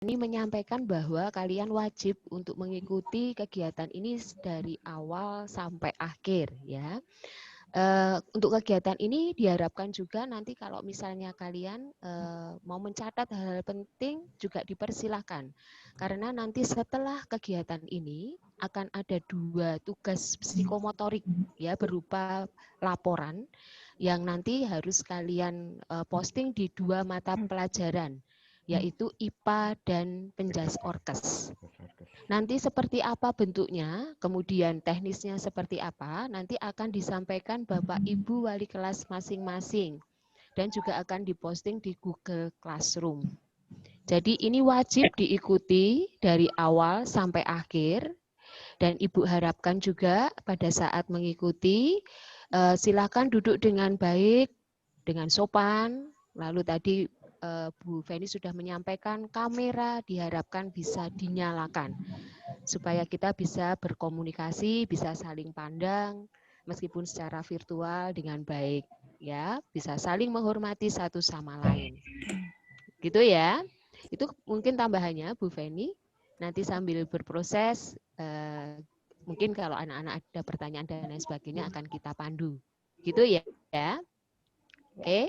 Feni menyampaikan bahwa kalian wajib untuk mengikuti kegiatan ini dari awal sampai akhir ya. Untuk kegiatan ini diharapkan juga nanti kalau misalnya kalian mau mencatat hal-hal penting juga dipersilahkan. Karena nanti setelah kegiatan ini akan ada 2 tugas psikomotorik ya berupa laporan yang nanti harus kalian posting di 2 mata pelajaran yaitu IPA dan Penjas Orkes. Nanti seperti apa bentuknya, kemudian teknisnya seperti apa, nanti akan disampaikan Bapak Ibu wali kelas masing-masing dan juga akan diposting di Google Classroom. Jadi ini wajib diikuti dari awal sampai akhir dan Ibu harapkan juga pada saat mengikuti silakan duduk dengan baik, dengan sopan, lalu tadi Bu Feni sudah menyampaikan kamera diharapkan bisa dinyalakan supaya kita bisa berkomunikasi, bisa saling pandang meskipun secara virtual dengan baik ya, bisa saling menghormati satu sama lain. Gitu ya. Itu mungkin tambahannya Bu Feni. Nanti sambil berproses mungkin kalau anak-anak ada pertanyaan dan lain sebagainya akan kita pandu. Gitu ya. Oke.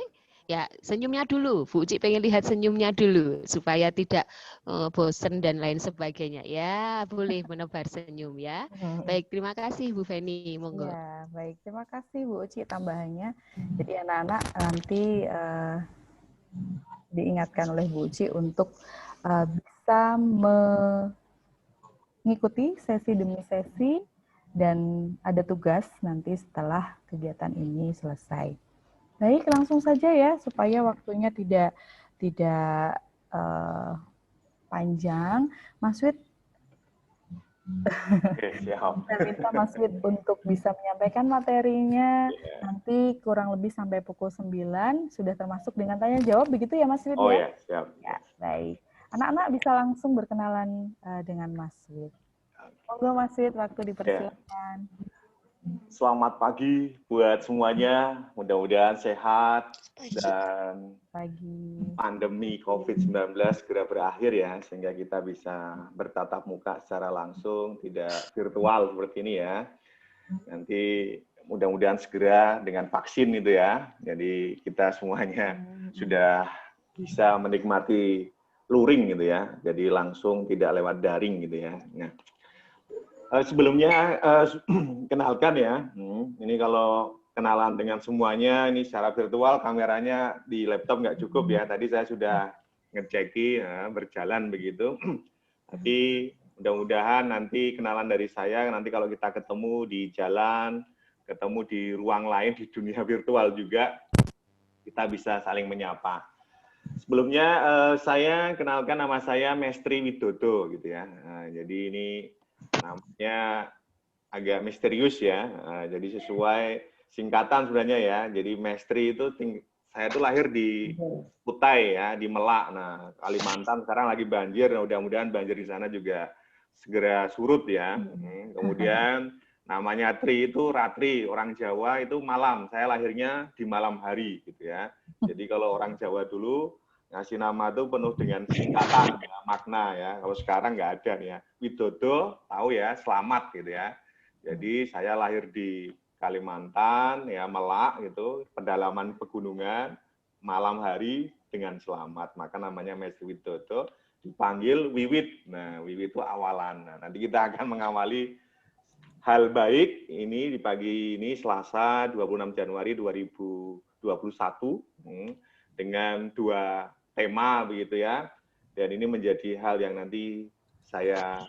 Ya, senyumnya dulu. Bu Uci pengen lihat senyumnya dulu supaya tidak bosen dan lain sebagainya. Ya, boleh menebar senyum ya. Baik, terima kasih Bu Feni. Monggo. Ya, baik. Terima kasih Bu Uci tambahannya. Jadi anak-anak nanti diingatkan oleh Bu Uci untuk bisa mengikuti sesi demi sesi dan ada tugas nanti setelah kegiatan ini selesai. Baik, langsung saja ya supaya waktunya tidak panjang. Mas Wid, siap. saya minta Mas Wid untuk bisa menyampaikan materinya nanti kurang lebih sampai pukul 9, sudah termasuk dengan tanya jawab, begitu ya Mas Wid ya? Oh ya, siap. Ya, baik. Anak-anak bisa langsung berkenalan dengan Mas Wid. Monggo Mas Wid, waktu dipersilakan. Selamat pagi buat semuanya, mudah-mudahan sehat dan pandemi COVID-19 segera berakhir ya, sehingga kita bisa bertatap muka secara langsung, tidak virtual seperti ini ya. Nanti mudah-mudahan segera dengan vaksin itu ya, jadi kita semuanya sudah bisa menikmati luring gitu ya, jadi langsung tidak lewat daring gitu ya. Nah, sebelumnya kenalkan ya, ini kalau kenalan dengan semuanya ini secara virtual, kameranya di laptop nggak cukup ya. Tadi saya sudah ngeceki ya, berjalan begitu. Tapi mudah-mudahan nanti kenalan dari saya, nanti kalau kita ketemu di jalan, ketemu di ruang lain di dunia virtual juga, kita bisa saling menyapa. Sebelumnya saya kenalkan, nama saya Mestri Widodo gitu ya. Nah, jadi ini namanya agak misterius ya, jadi sesuai singkatan sebenarnya ya. Jadi Mestri itu saya tuh lahir di Kutai ya, di Melak. Nah, Kalimantan sekarang lagi banjir, mudah-mudahan banjir di sana juga segera surut ya. Kemudian namanya Tri itu Ratri, orang Jawa itu malam. Saya lahirnya di malam hari gitu ya. Jadi kalau orang Jawa dulu ngasih nama itu penuh dengan singkatan ya, makna ya. Kalau sekarang nggak ada ya. Widodo tahu ya, selamat gitu ya. Jadi saya lahir di Kalimantan ya, Melak gitu, pedalaman pegunungan, malam hari dengan selamat. Maka namanya Mestri Widodo, dipanggil Wiwit. Nah, Wiwit itu awalan. Nah, nanti kita akan mengawali hal baik ini di pagi ini Selasa 26 Januari 2021 dengan 2 tema begitu ya, dan ini menjadi hal yang nanti saya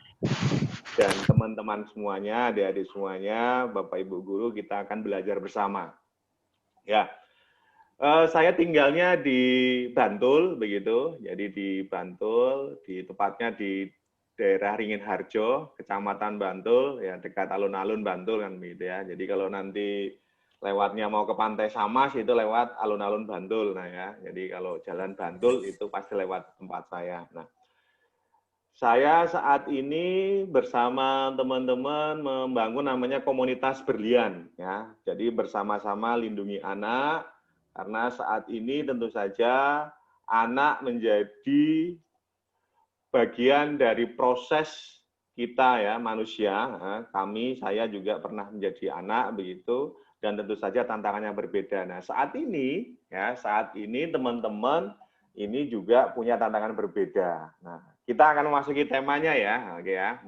dan teman-teman semuanya, adik-adik semuanya, Bapak Ibu Guru, kita akan belajar bersama. Ya, saya tinggalnya di Bantul begitu, jadi di Bantul, tepatnya di daerah Ringin Harjo, Kecamatan Bantul, ya dekat alun-alun Bantul kan begitu ya. Jadi kalau nanti lewatnya mau ke Pantai Samas itu lewat alun-alun Bantul, nah ya. Jadi kalau jalan Bantul itu pasti lewat tempat saya. Nah, saya saat ini bersama teman-teman membangun namanya komunitas berlian ya. Jadi bersama-sama lindungi anak, karena saat ini tentu saja anak menjadi bagian dari proses kita ya manusia. Saya juga pernah menjadi anak begitu, dan tentu saja tantangannya berbeda. Nah saat ini teman-teman ini juga punya tantangan berbeda. Nah kita akan memasuki temanya ya, oke ya.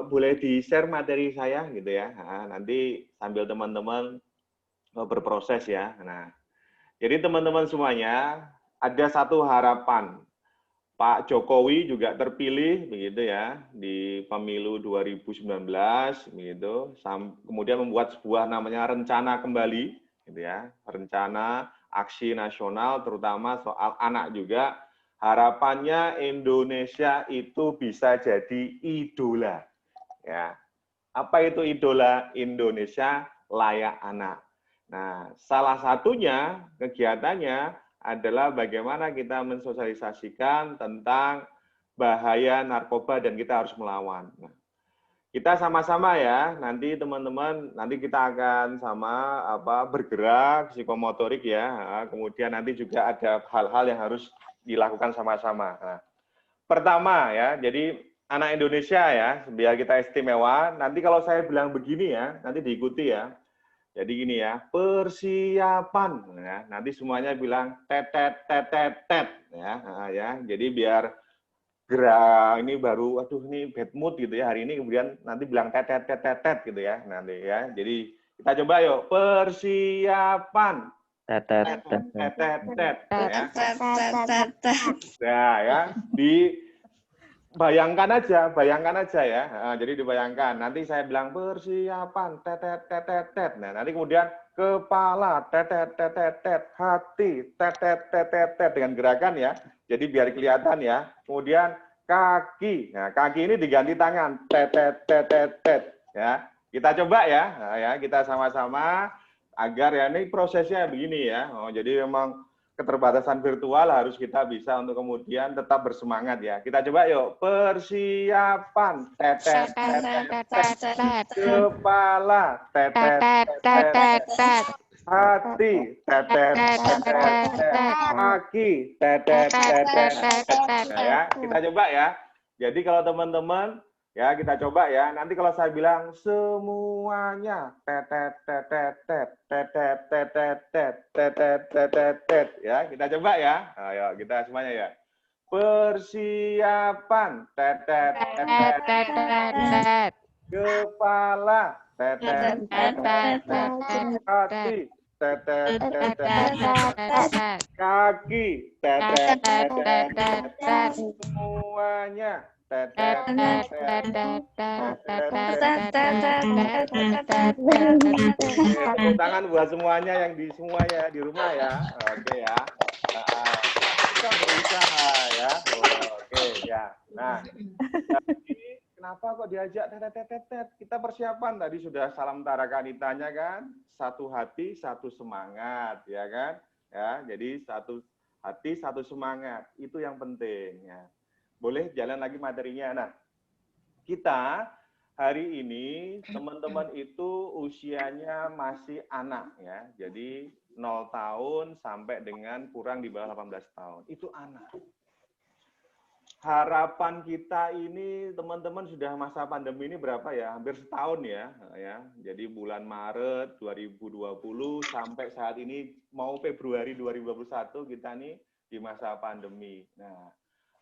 Boleh di-share materi saya gitu ya. Nanti sambil teman-teman berproses ya. Nah, jadi teman-teman semuanya ada satu harapan. Pak Jokowi juga terpilih begitu ya di pemilu 2019 begitu. Kemudian membuat sebuah namanya rencana kembali gitu ya. Rencana aksi nasional terutama soal anak juga. Harapannya Indonesia itu bisa jadi idola. Ya. Apa itu idola? Indonesia layak anak. Nah, salah satunya kegiatannya adalah bagaimana kita mensosialisasikan tentang bahaya narkoba dan kita harus melawan. Nah, kita sama-sama ya, nanti teman-teman, nanti kita akan sama bergerak psikomotorik ya. Kemudian nanti juga ada hal-hal yang harus dilakukan sama-sama. Nah, pertama ya, jadi anak Indonesia ya, biar kita istimewa. Nanti kalau saya bilang begini ya, nanti diikuti ya. Jadi gini ya, persiapan ya. Nanti semuanya bilang tetet tetet tet ya. Jadi biar gerak ini baru aduh ini bad mood gitu ya hari ini, kemudian nanti bilang tetet tetet tet gitu ya nanti ya. Jadi kita coba yuk, persiapan tetet tetet tet ya. Nah ya, bayangkan aja ya. Jadi dibayangkan. Nanti saya bilang persiapan tetet tetet tet. Nah, nanti kemudian kepala tetet tetet tet, hati tetet tetet tet dengan gerakan ya. Jadi biar kelihatan ya. Kemudian kaki. Nah, kaki ini diganti tangan tetet tetet tet ya. Kita coba ya. Nah, ya, kita sama-sama agar ya ini prosesnya begini ya. Jadi memang keterbatasan virtual harus kita bisa untuk kemudian tetap bersemangat ya. Kita coba yuk, persiapan tetet tetet, kepala tetet tetet, hati tetet tetet, kaki tetet tetet. Ya, kita coba ya. Jadi kalau teman-teman ya kita coba ya. Nanti kalau saya bilang semuanya tetet tetet tet tetet tetet tet tetet tetet tet ya, kita coba ya. Ayo kita semuanya ya. Persiapan tetet tetet tet. Kepala tetet tetet tet. Hati tetet tetet. Kaki tetet tetet tet. Semuanya tepuk tangan buat semuanya yang di rumah ya. Oke ya. Kita berusaha ya. Oke ya. Nah, ini kenapa kok diajak tetet? Kita persiapan tadi sudah salam tara kanitanya kan. Satu hati, satu semangat ya kan. Ya, jadi satu hati, satu semangat. Itu yang penting ya. Boleh jalan lagi materinya. Nah, kita hari ini teman-teman itu usianya masih anak ya. Jadi 0 tahun sampai dengan kurang di bawah 18 tahun. Itu anak. Harapan kita ini teman-teman sudah masa pandemi ini berapa ya? Hampir setahun ya. Jadi bulan Maret 2020 sampai saat ini mau Februari 2021 kita nih di masa pandemi. Nah,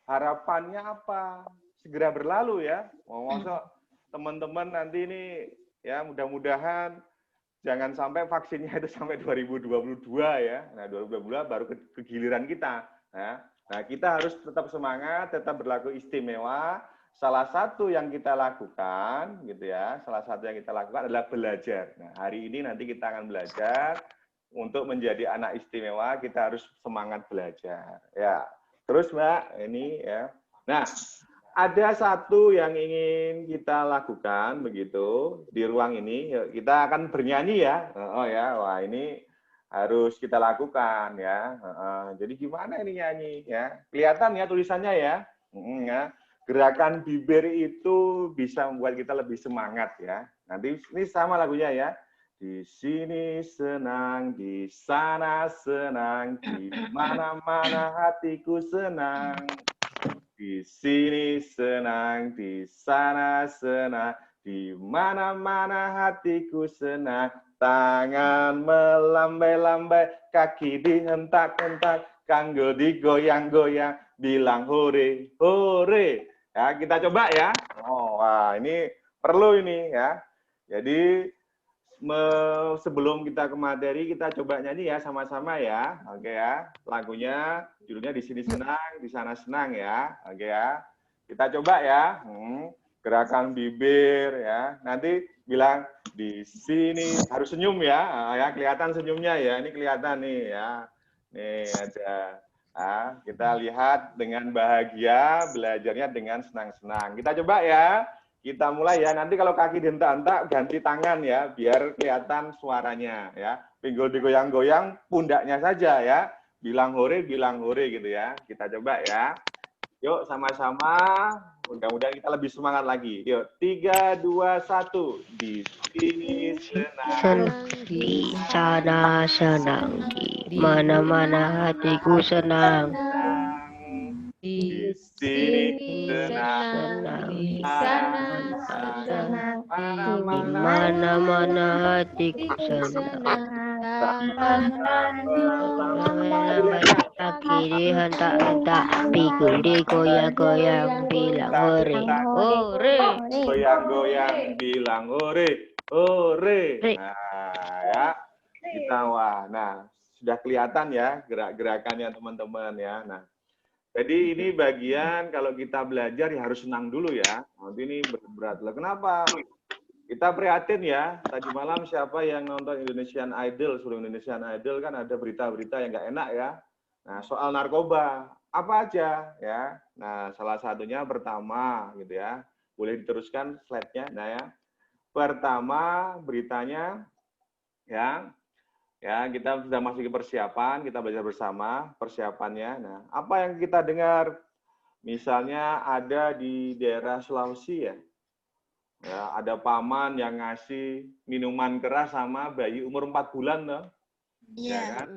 harapannya apa? Segera berlalu ya. Maksud teman-teman nanti ini ya mudah-mudahan jangan sampai vaksinnya itu sampai 2022 ya. Nah, 2022 baru ke giliran kita. Nah, kita harus tetap semangat, tetap berlaku istimewa. Salah satu yang kita lakukan gitu ya, adalah belajar. Nah, hari ini nanti kita akan belajar untuk menjadi anak istimewa, kita harus semangat belajar. Ya. Terus Mbak, ini ya. Nah, ada satu yang ingin kita lakukan begitu di ruang ini. Kita akan bernyanyi ya. Wah ini harus kita lakukan ya. Jadi gimana ini nyanyi ya? Kelihatan ya tulisannya ya. Gerakan bibir itu bisa membuat kita lebih semangat ya. Nanti ini sama lagunya ya. Di sini senang, di sana senang, di mana-mana hatiku senang. Di sini senang, di sana senang, di mana-mana hatiku senang. Tangan melambai-lambai, kaki dihentak-hentak, kanggo digoyang-goyang, bilang hore, hore. Ya, kita coba ya. Oh, wah, ini perlu ini ya. Jadi sebelum kita ke materi, kita coba nyanyi ya sama-sama ya. Oke ya. Lagunya judulnya Di Sini Senang, Di Sana Senang ya. Oke ya. Kita coba ya. Gerakan bibir ya. Nanti bilang di sini, harus senyum ya. Ya, kelihatan senyumnya ya. Ini kelihatan nih ya. Nih ada. Nah, kita lihat dengan bahagia, belajarnya dengan senang-senang. Kita coba ya. Kita mulai ya, nanti kalau kaki dihentak-hentak ganti tangan ya, biar kelihatan suaranya ya. Pinggul digoyang-goyang, pundaknya saja ya. Bilang hore gitu ya. Kita coba ya. Yuk sama-sama, mudah-mudahan kita lebih semangat lagi. Yuk, 3, 2, 1. Di sini senang, di sana senang, di mana-mana hatiku senang. Di sini senang, di sana senang, di mana-mana hatiku senang. Kaki dihentak-hentak, pikul digoyang-goyang, bilang hore, hore. Goyang-goyang, bilang hore, hore. Nah, ya. Kita wah. Nah, sudah kelihatan ya gerak-gerakannya teman-teman ya. Nah, jadi ini bagian kalau kita belajar ya harus senang dulu ya. Nanti ini berat-berat lah. Kenapa? Kita prihatin ya. Tadi malam siapa yang nonton Indonesian Idol, seluruh Indonesian Idol kan ada berita-berita yang nggak enak ya. Nah, soal narkoba apa aja ya. Nah, salah satunya pertama gitu ya. Boleh diteruskan slide-nya. Nah ya. Pertama beritanya ya. Ya, kita sudah masuk ke persiapan, kita belajar bersama persiapannya. Nah, apa yang kita dengar? Misalnya ada di daerah Sulawesi ya. Ya, ada paman yang ngasih minuman keras sama bayi umur 4 bulan loh. Iya. Ya kan?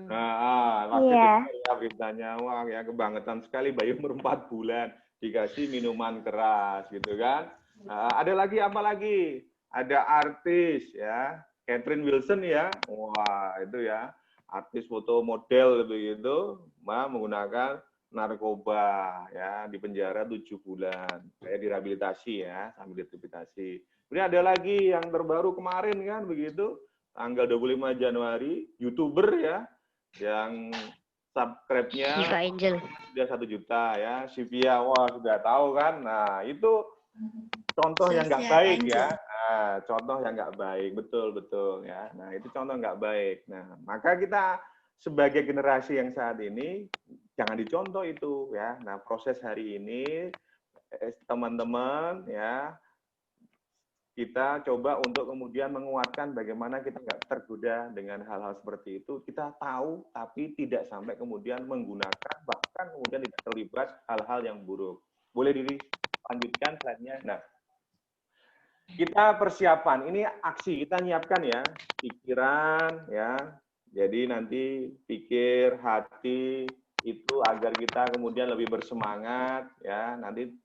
Pasti ya beritanya, wah ya kebangetan sekali bayi umur 4 bulan dikasih minuman keras gitu kan. Ada lagi apa lagi? Ada artis ya. Catherine Wilson ya, wah itu ya, artis foto model begitu, menggunakan narkoba ya, di penjara 7 bulan, kayak direhabilitasi ya, sambil direhabilitasi. Kemudian ada lagi yang terbaru kemarin kan begitu, tanggal 25 Januari, YouTuber ya, yang subscribe-nya sudah 1 juta ya, Sivia, wah sudah tahu kan, nah itu contoh yang nggak baik ya. Nah, contoh yang nggak baik, betul ya. Nah, itu contoh nggak baik. Nah, maka kita sebagai generasi yang saat ini jangan dicontoh itu ya. Nah, proses hari ini teman-teman ya, kita coba untuk kemudian menguatkan bagaimana kita nggak tergoda dengan hal-hal seperti itu. Kita tahu tapi tidak sampai kemudian menggunakan, bahkan kemudian tidak terlibat hal-hal yang buruk. Boleh dilanjutkan slide-nya. Nah, kita persiapan, ini aksi, kita nyiapkan ya, pikiran ya, jadi nanti pikir, hati, itu agar kita kemudian lebih bersemangat ya, nanti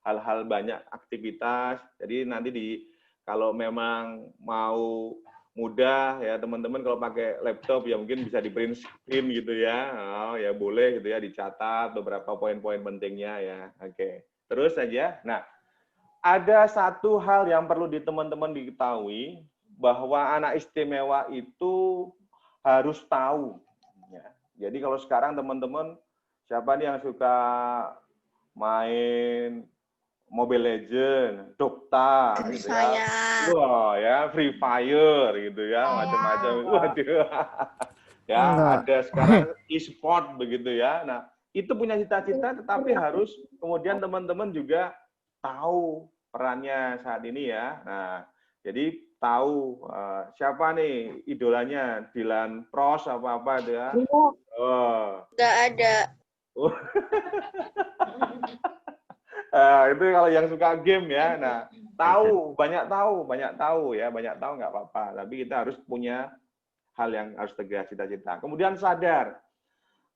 hal-hal banyak aktivitas, jadi nanti kalau memang mau mudah ya teman-teman kalau pakai laptop ya mungkin bisa di print screen gitu ya, ya boleh gitu ya, dicatat beberapa poin-poin pentingnya ya, oke. Terus saja, nah, ada satu hal yang perlu teman-teman diketahui, bahwa anak istimewa itu harus tahu. Ya. Jadi kalau sekarang teman-teman, siapa nih yang suka main Mobile Legends, Dota, gitu ya. Wah ya, Free Fire gitu ya, macam-macam. Waduh. Ya, ada sekarang e-sport begitu ya. Nah, itu punya cita-cita, tetapi harus kemudian teman-teman juga tahu perannya saat ini ya. Nah, jadi tahu siapa nih idolanya, Dylan Pros apa-apa ya. Nggak ada. Itu kalau yang suka game ya. Nah, banyak tahu nggak apa-apa. Tapi kita harus punya hal yang harus tegas, cita-cita. Kemudian sadar.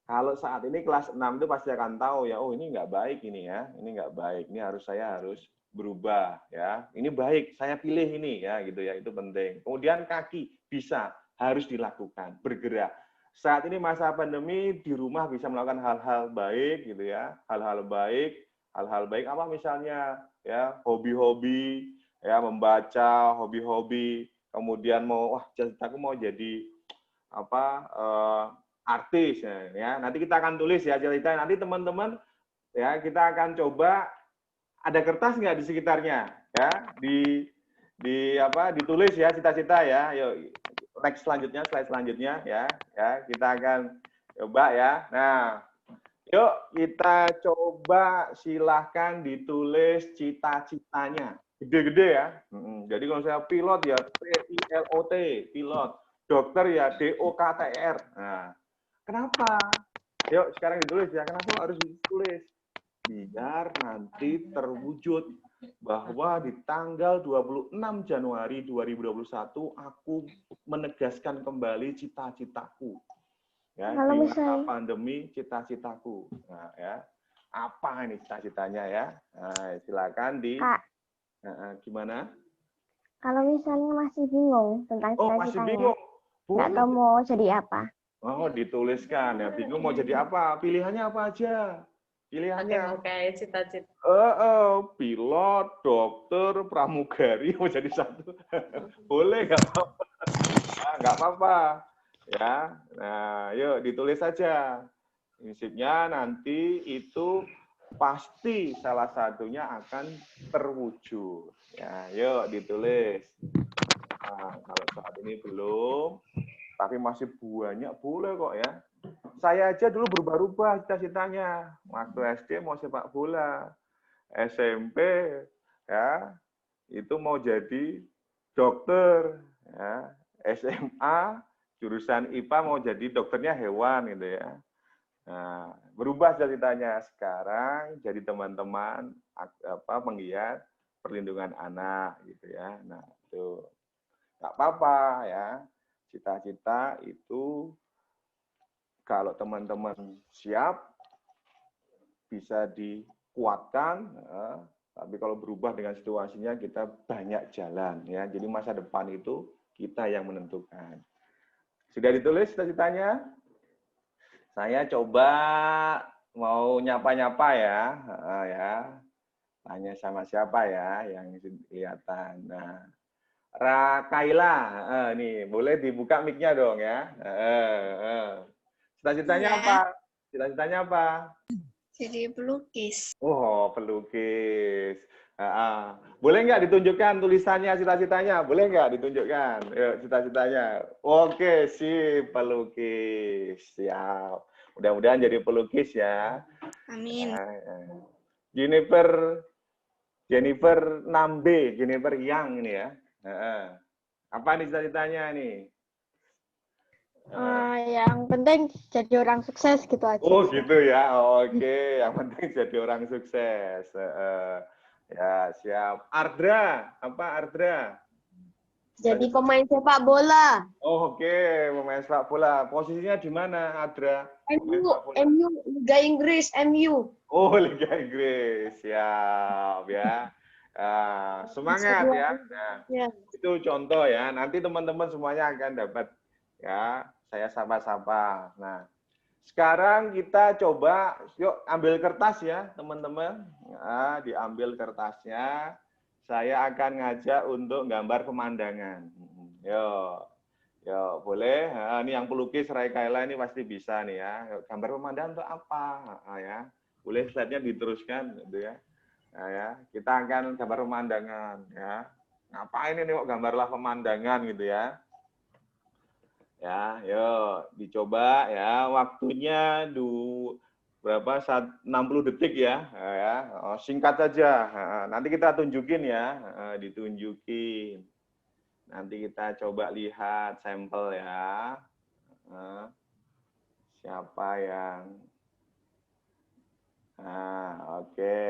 Kalau saat ini kelas 6 itu pasti akan tahu ya, oh ini nggak baik ini ya, ini nggak baik, ini saya harus berubah ya. Ini baik, saya pilih ini ya gitu ya, itu penting. Kemudian kaki bisa, harus dilakukan, bergerak. Saat ini masa pandemi di rumah bisa melakukan hal-hal baik gitu ya, hal-hal baik apa misalnya ya, hobi-hobi ya, membaca, hobi-hobi, kemudian wah aku mau jadi apa artis ya. Nanti kita akan tulis ya cerita. Nanti teman-teman ya kita akan coba ada kertas nggak di sekitarnya ya ditulis ya cita-cita ya. Yuk next selanjutnya slide selanjutnya ya kita akan coba ya. Nah, yuk kita coba silahkan ditulis cita-citanya gede-gede ya. Jadi kalau saya pilot ya PILOT pilot. Dokter ya DOKTR. Nah, kenapa? Yuk sekarang ditulis ya. Kenapa harus ditulis? Biar nanti terwujud bahwa di tanggal 26 Januari 2021 aku menegaskan kembali cita-citaku. Ya, di masa pandemi cita-citaku. Nah, ya. Apa ini cita-citanya ya? Nah, silakan di gimana? Kalau misalnya masih bingung tentang cita-citanya. Masih bingung. Nggak tahu mau jadi apa. Oh, dituliskan ya. Bingung mau jadi apa? Pilihannya apa aja? Pilihannya. Kayak cita-cita. Pilot, dokter, pramugari mau jadi satu. Boleh nggak apa-apa? Nggak apa-apa. Ya. Nah, yuk ditulis saja. Prinsipnya nanti itu pasti salah satunya akan terwujud. Ya, yuk ditulis. Nah, kalau saat ini belum, tapi masih banyak, boleh kok ya. Saya aja dulu berubah-ubah cita-citanya. Waktu SD mau sepak bola, SMP ya itu mau jadi dokter, ya. SMA jurusan IPA mau jadi dokternya hewan gitu ya. Nah, berubah cita-citanya sekarang jadi teman-teman penggiat perlindungan anak gitu ya. Nah, itu nggak apa-apa ya, cita-cita itu kalau teman-teman siap bisa dikuatkan, tapi kalau berubah dengan situasinya kita banyak jalan ya. Jadi masa depan itu kita yang menentukan. Sudah ditulis cita-citanya? Saya coba mau nyapa-nyapa ya, tanya sama siapa ya yang kelihatan. Nah, Rakaila, nih boleh dibuka mic-nya dong ya. Cita-citanya apa? Cita-citanya apa? Jadi pelukis. Oh, pelukis. Boleh nggak ditunjukkan tulisannya cita-citanya? Boleh nggak ditunjukkan? Yuk, cita-citanya. Oke, sip, pelukis. Siap. Mudah-mudahan jadi pelukis ya. Amin. Jennifer Nambe, Jennifer Yang ini ya. Apa nih cita-citanya nih? Yang penting jadi orang sukses gitu aja. Oh gitu ya, oke. Yang penting jadi orang sukses. Ya siap. Ardra, apa Ardra? Jadi pemain sepak bola. Oh, oke, pemain sepak bola. Posisinya di mana, Ardra? MU, Liga Inggris, MU. Oh, Liga Inggris, siap ya. Semangat ya. Nah, itu contoh ya. Nanti teman-teman semuanya akan dapat ya. Saya sapa-sapa. Nah, sekarang kita coba, yuk ambil kertas ya, teman-teman. Nah, diambil kertasnya. Saya akan ngajak untuk gambar pemandangan. Yuk, boleh. Nah, ini yang pelukis Rakaila ini pasti bisa nih ya. Yuk, gambar pemandangan untuk apa? Ya, boleh slide-nya diteruskan, gitu ya. Nah, ya, kita akan gambar pemandangan. Ya, ngapain ini kok gambarlah pemandangan gitu ya? Ya, yuk dicoba ya. Waktunya berapa? 60 detik ya. Singkat saja. Nanti kita tunjukin ya. Ditunjukin. Nanti kita coba lihat sampel ya. Siapa yang oke.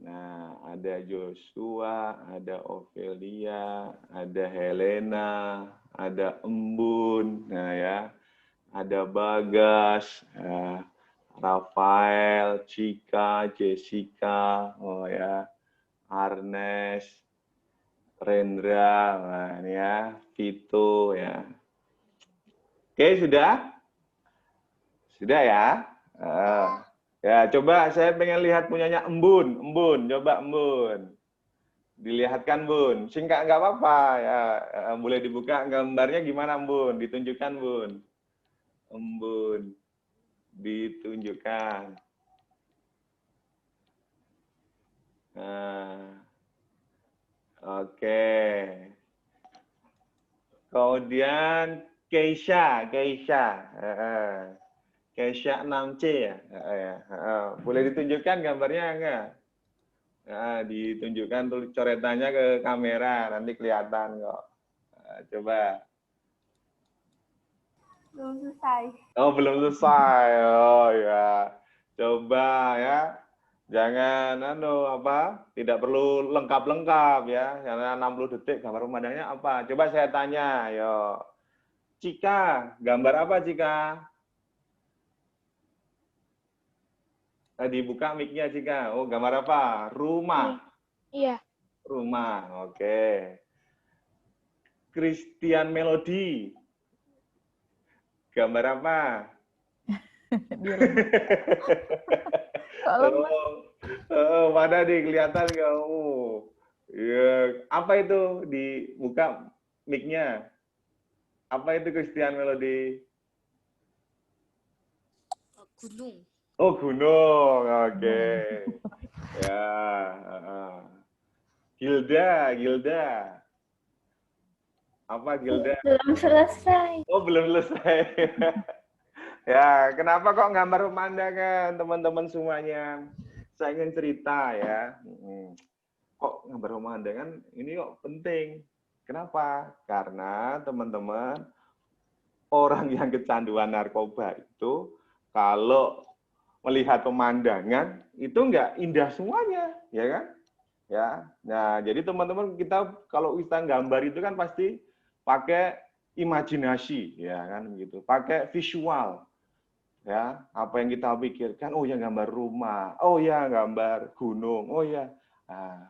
Nah, ada Joshua, ada Ovelia, ada Helena, ada Embun, nah ya, ada Bagas, Rafael, Cika, Jessica, oh ya, Arnes, Rendra, nah ini ya, Vito ya. Oke, sudah? Sudah ya? Ya, coba saya pengen lihat punyanya Embun, coba Embun. Dilihatkan Bun, singkat nggak apa-apa ya, boleh dibuka gambarnya gimana Bun, ditunjukkan Bun. Embun, ditunjukkan. Nah, oke. Kemudian Keisha 6C ya. Boleh ditunjukkan gambarnya enggak? Nah, ditunjukkan tuh coretannya ke kamera, nanti kelihatan kok. Nah, coba. Belum selesai. Oh, belum selesai. Oh ya. Coba ya. Jangan tidak perlu lengkap-lengkap ya. Karena 60 detik gambar pemandangannya apa? Coba saya tanya, yo. Cika, gambar apa Cika? Dibuka mic-nya Cika. Oh, gambar apa? Rumah. Iya. Rumah. Oke. Christian Melody. Gambar apa? Mana nih kelihatan kamu? Ya, apa itu? Dibuka mic-nya. Apa itu Christian Melody? Gunung. Oh, gunung. Oke. Ya. Gilda. Apa Gilda? Belum selesai. Oh, belum selesai. Ya, kenapa kok gambar pemandangan, teman-teman semuanya? Saya ingin cerita ya. Kok gambar pemandangan ini kok penting? Kenapa? Karena teman-teman, orang yang kecanduan narkoba itu kalau melihat pemandangan itu nggak indah semuanya, ya kan? Ya. Nah, jadi teman-teman kita kalau kita gambar itu kan pasti pakai imajinasi, ya kan begitu. Pakai visual. Ya, apa yang kita pikirkan, oh ya gambar rumah, oh ya gambar gunung, oh ya. Nah,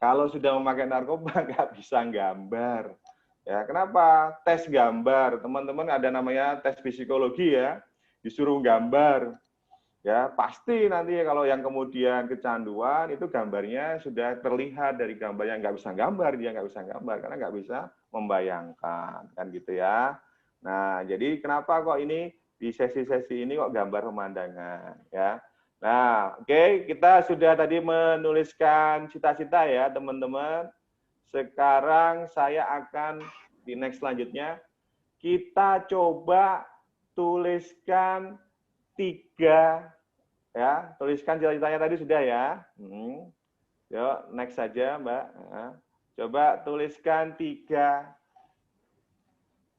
kalau sudah memakai narkoba nggak bisa gambar. Ya, kenapa? Tes gambar, teman-teman ada namanya tes psikologi ya, disuruh gambar. Ya, pasti nanti kalau yang kemudian kecanduan itu gambarnya sudah terlihat dari gambar yang nggak bisa gambar, dia nggak bisa gambar karena nggak bisa membayangkan, kan gitu ya. Nah, jadi kenapa kok ini di sesi-sesi ini kok gambar pemandangan ya. Nah, oke, kita sudah tadi menuliskan cita-cita ya, teman-teman. Sekarang saya akan di next selanjutnya kita coba tuliskan 3 ya, tuliskan cita-citanya tadi sudah ya. Yuk, next saja, Mbak. Coba tuliskan 3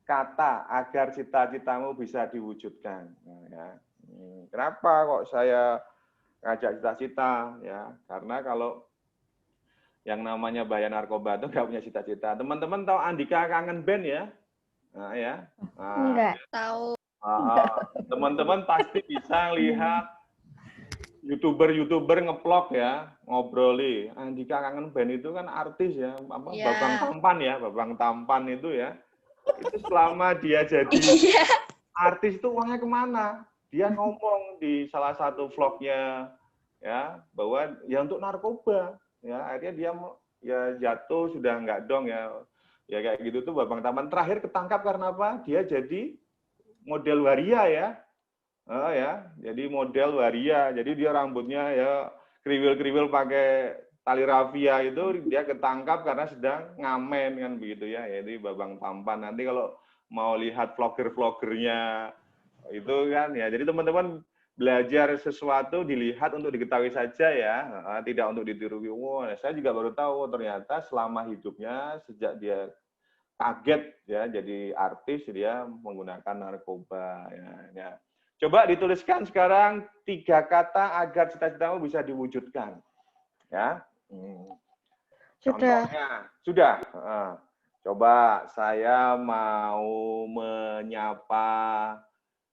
kata agar cita-citamu bisa diwujudkan. Ya. Kenapa kok saya ngajak cita-cita? Ya, karena kalau yang namanya bahaya narkoba itu nggak punya cita-cita. Teman-teman tahu Andika Kangen Band ya? Nah, ya. Enggak. Tahu. Teman-teman pasti bisa lihat YouTuber ngeplok ya, ngobroli. Andika Kangen Band itu kan artis ya, Babang Tampan itu ya. Itu selama dia jadi artis itu uangnya kemana? Dia ngomong di salah satu vlognya ya bahwa ya untuk narkoba ya akhirnya dia ya jatuh sudah nggak dong ya kayak gitu tuh Babang Tampan terakhir ketangkap karena apa? Dia jadi model waria ya. Jadi model waria. Jadi dia rambutnya ya kriwil-kriwil pakai tali rafia itu dia ketangkap karena sedang ngamen kan begitu ya. Jadi Babang Tampan nanti kalau mau lihat vlogger-vloggernya itu kan ya. Jadi teman-teman belajar sesuatu dilihat untuk diketahui saja ya, tidak untuk ditiru. Saya juga baru tahu ternyata selama hidupnya sejak dia kaget ya jadi artis dia menggunakan narkoba ya. Coba dituliskan sekarang 3 kata agar cita-citamu bisa diwujudkan. Ya. Contohnya, sudah. Coba saya mau menyapa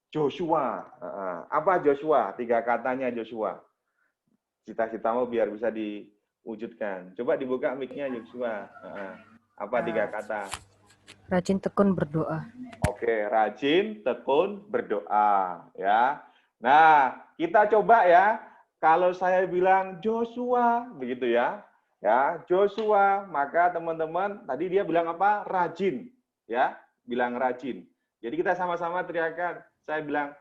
Joshua. Apa Joshua? 3 katanya Joshua. Cita-citamu biar bisa diwujudkan. Coba dibuka mic-nya Joshua. Apa 3 kata? Rajin tekun berdoa. Oke, rajin, tekun, berdoa. Ya. Nah, kita coba ya. Kalau saya bilang Joshua, begitu ya. Ya, Joshua, maka teman-teman tadi dia bilang apa? Rajin. Ya, bilang rajin. Jadi kita sama-sama teriakan. Saya bilang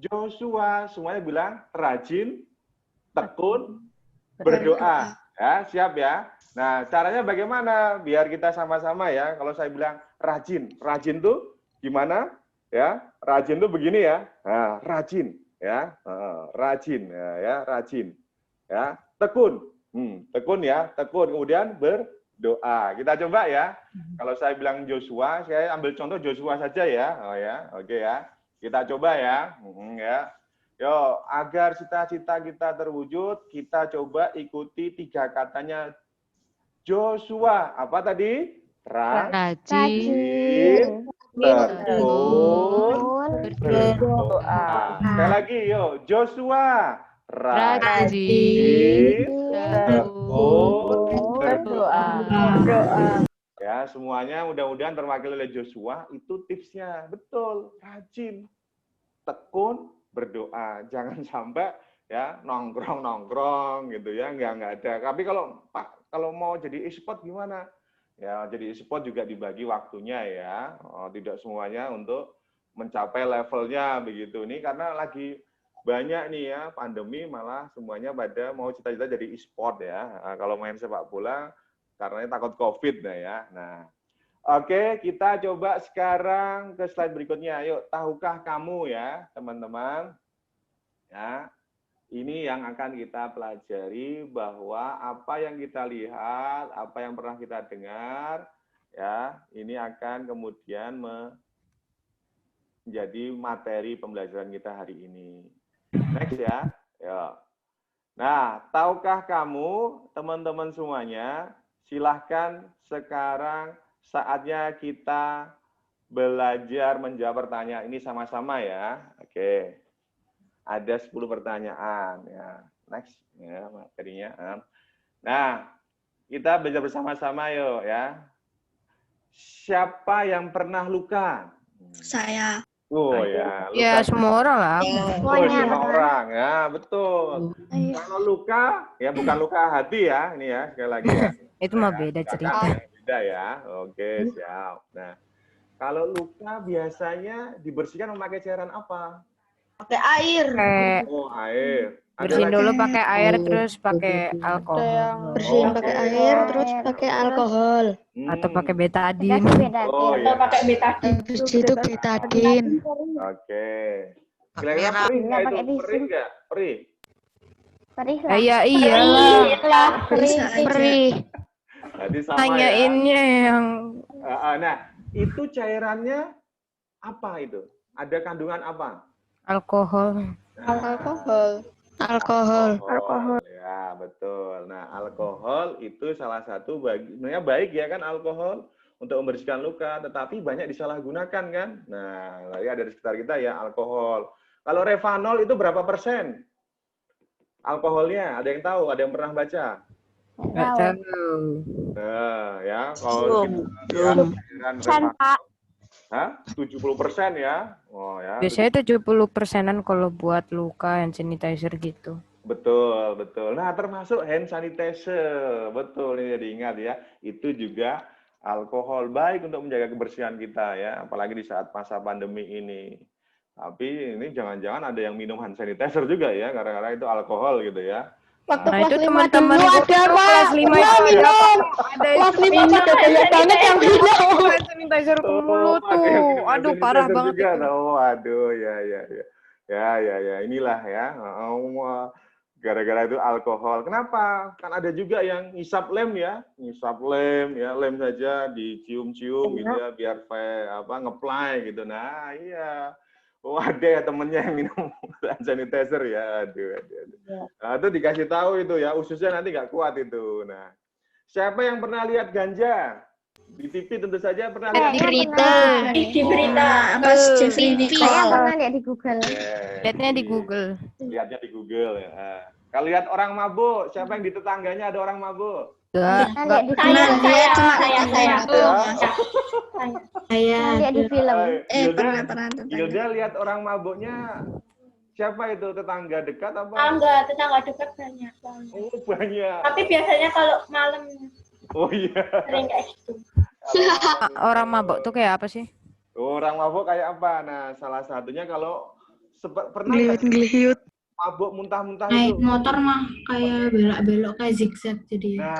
Joshua, semuanya bilang rajin, tekun, berdoa. Ya, siap ya. Nah, caranya bagaimana? Biar kita sama-sama ya. Kalau saya bilang rajin, rajin tuh gimana? Ya, rajin tuh begini ya. Nah, rajin, ya, rajin, ya, rajin, ya, tekun, tekun ya, tekun. Kemudian berdoa. Kita coba ya. Kalau saya bilang Joshua, saya ambil contoh Joshua saja ya. Oh ya, oke ya. Kita coba ya, ya. Yo, agar cita-cita kita terwujud, kita coba ikuti 3 katanya Joshua. Apa tadi? Rajin, tekun, berdoa. Sekali lagi, yo. Joshua. Rajin, tekun, berdoa. Ya, semuanya mudah-mudahan terwakili oleh Joshua. Itu tipsnya. Betul. Rajin, tekun, berdoa. Jangan sampai ya nongkrong gitu ya, nggak ada. Tapi kalau Pak, kalau mau jadi e-sport gimana? Ya, jadi e-sport juga dibagi waktunya ya. Tidak semuanya untuk mencapai levelnya begitu. Ini karena lagi banyak nih ya pandemi, malah semuanya pada mau cita-cita jadi e-sport ya. Kalau main sepak bola karena takut COVID ya. Nah, oke, kita coba sekarang ke slide berikutnya. Yuk, tahukah kamu ya, teman-teman? Ya, ini yang akan kita pelajari bahwa apa yang kita lihat, apa yang pernah kita dengar, ya, ini akan kemudian menjadi materi pembelajaran kita hari ini. Next ya. Yuk. Nah, tahukah kamu, teman-teman semuanya, silahkan sekarang saatnya kita belajar menjawab pertanyaan ini sama-sama ya. Oke. Ada 10 pertanyaan ya. Next ya materinya. Nah, kita belajar bersama-sama yuk ya. Siapa yang pernah luka? Saya. Oh ya, luka. Ya, semua orang lah. Oh, semua orang ya, betul. Kalau luka ya bukan luka hati ya, ini ya sekali lagi ya. Itu mah beda cerita. Beda ya. Oke, siap. Nah, kalau luka biasanya dibersihkan memakai cairan apa? Pakai air. Oh, air. Bersihin dulu pakai air, terus pakai alkohol. Bersihin pakai air, terus pakai alkohol. Atau pakai betadine. Oh, iya. Pakai betadine. Habis itu betadine. Oke. Kira-kira perih nggak itu? Perih nggak? Perih. Perih lah. Iya, iyalah. Perih. Jadi sama Tanyainnya yang ya. Nah, itu cairannya apa itu? Ada kandungan apa? alkohol. Alkohol. Ya, betul. Nah, alkohol itu salah satu sebenarnya baik ya kan alkohol untuk membersihkan luka, tetapi banyak disalahgunakan kan. Nah, tadi ada di sekitar kita ya alkohol. Kalau Revanol itu berapa persen? Alkoholnya, ada yang tahu? Ada yang pernah baca? Nggak tahu. Nah, ya, kalau Pak. Hah? 70% ya? Oh ya. Biasanya 70%-an kalau buat luka hand sanitizer gitu. Betul, betul. Nah, termasuk hand sanitizer. Betul, ini diingat ya. Itu juga alkohol baik untuk menjaga kebersihan kita ya, apalagi di saat masa pandemi ini. Tapi ini jangan-jangan ada yang minum hand sanitizer juga ya, gara-gara itu alkohol gitu ya. Nah, itu teman-teman kelas 5 itu ada Kelas 5 ada banyak banget yang minum. hand sanitizer ke mulut tuh. Aduh, parah banget juga. itu. Oh, aduh, ya. Ya, inilah ya. Gara-gara itu alkohol. Kenapa? Kan ada juga yang ngisap lem ya. Ngisap lem ya, lem saja dicium-cium gitu ya biar ngeplay gitu. Nah, iya. Oh, ada ya temennya yang minum hand sanitizer ya. Aduh. Nah, itu dikasih tahu itu ya, ususnya nanti nggak kuat itu. Nah, siapa yang pernah lihat ganja? Di TV tentu saja pernah lihat. Kayaknya berita. pernah Di berita. Apa Jeffrey Saya Nicole? pernah lihat di Google. Lihatnya di Google. Lihatnya di Google ya. Kalau lihat orang mabuk, siapa yang di tetangganya ada orang mabuk? Saya lihat di Saya film. saya. Saya lihat di film. Pernah. Gilda lihat orang mabuknya siapa itu, tetangga dekat apa? Tetangga dekat banyak. Oh banyak. Tapi biasanya kalau malam Oh iya. sering kayak gitu. Orang mabok tuh kayak apa sih? Orang mabuk kayak apa? Nah salah satunya kalau pernah nggak mabuk muntah-muntah Naik itu? motor mah kayak belok-belok kayak zigzag jadi. Nah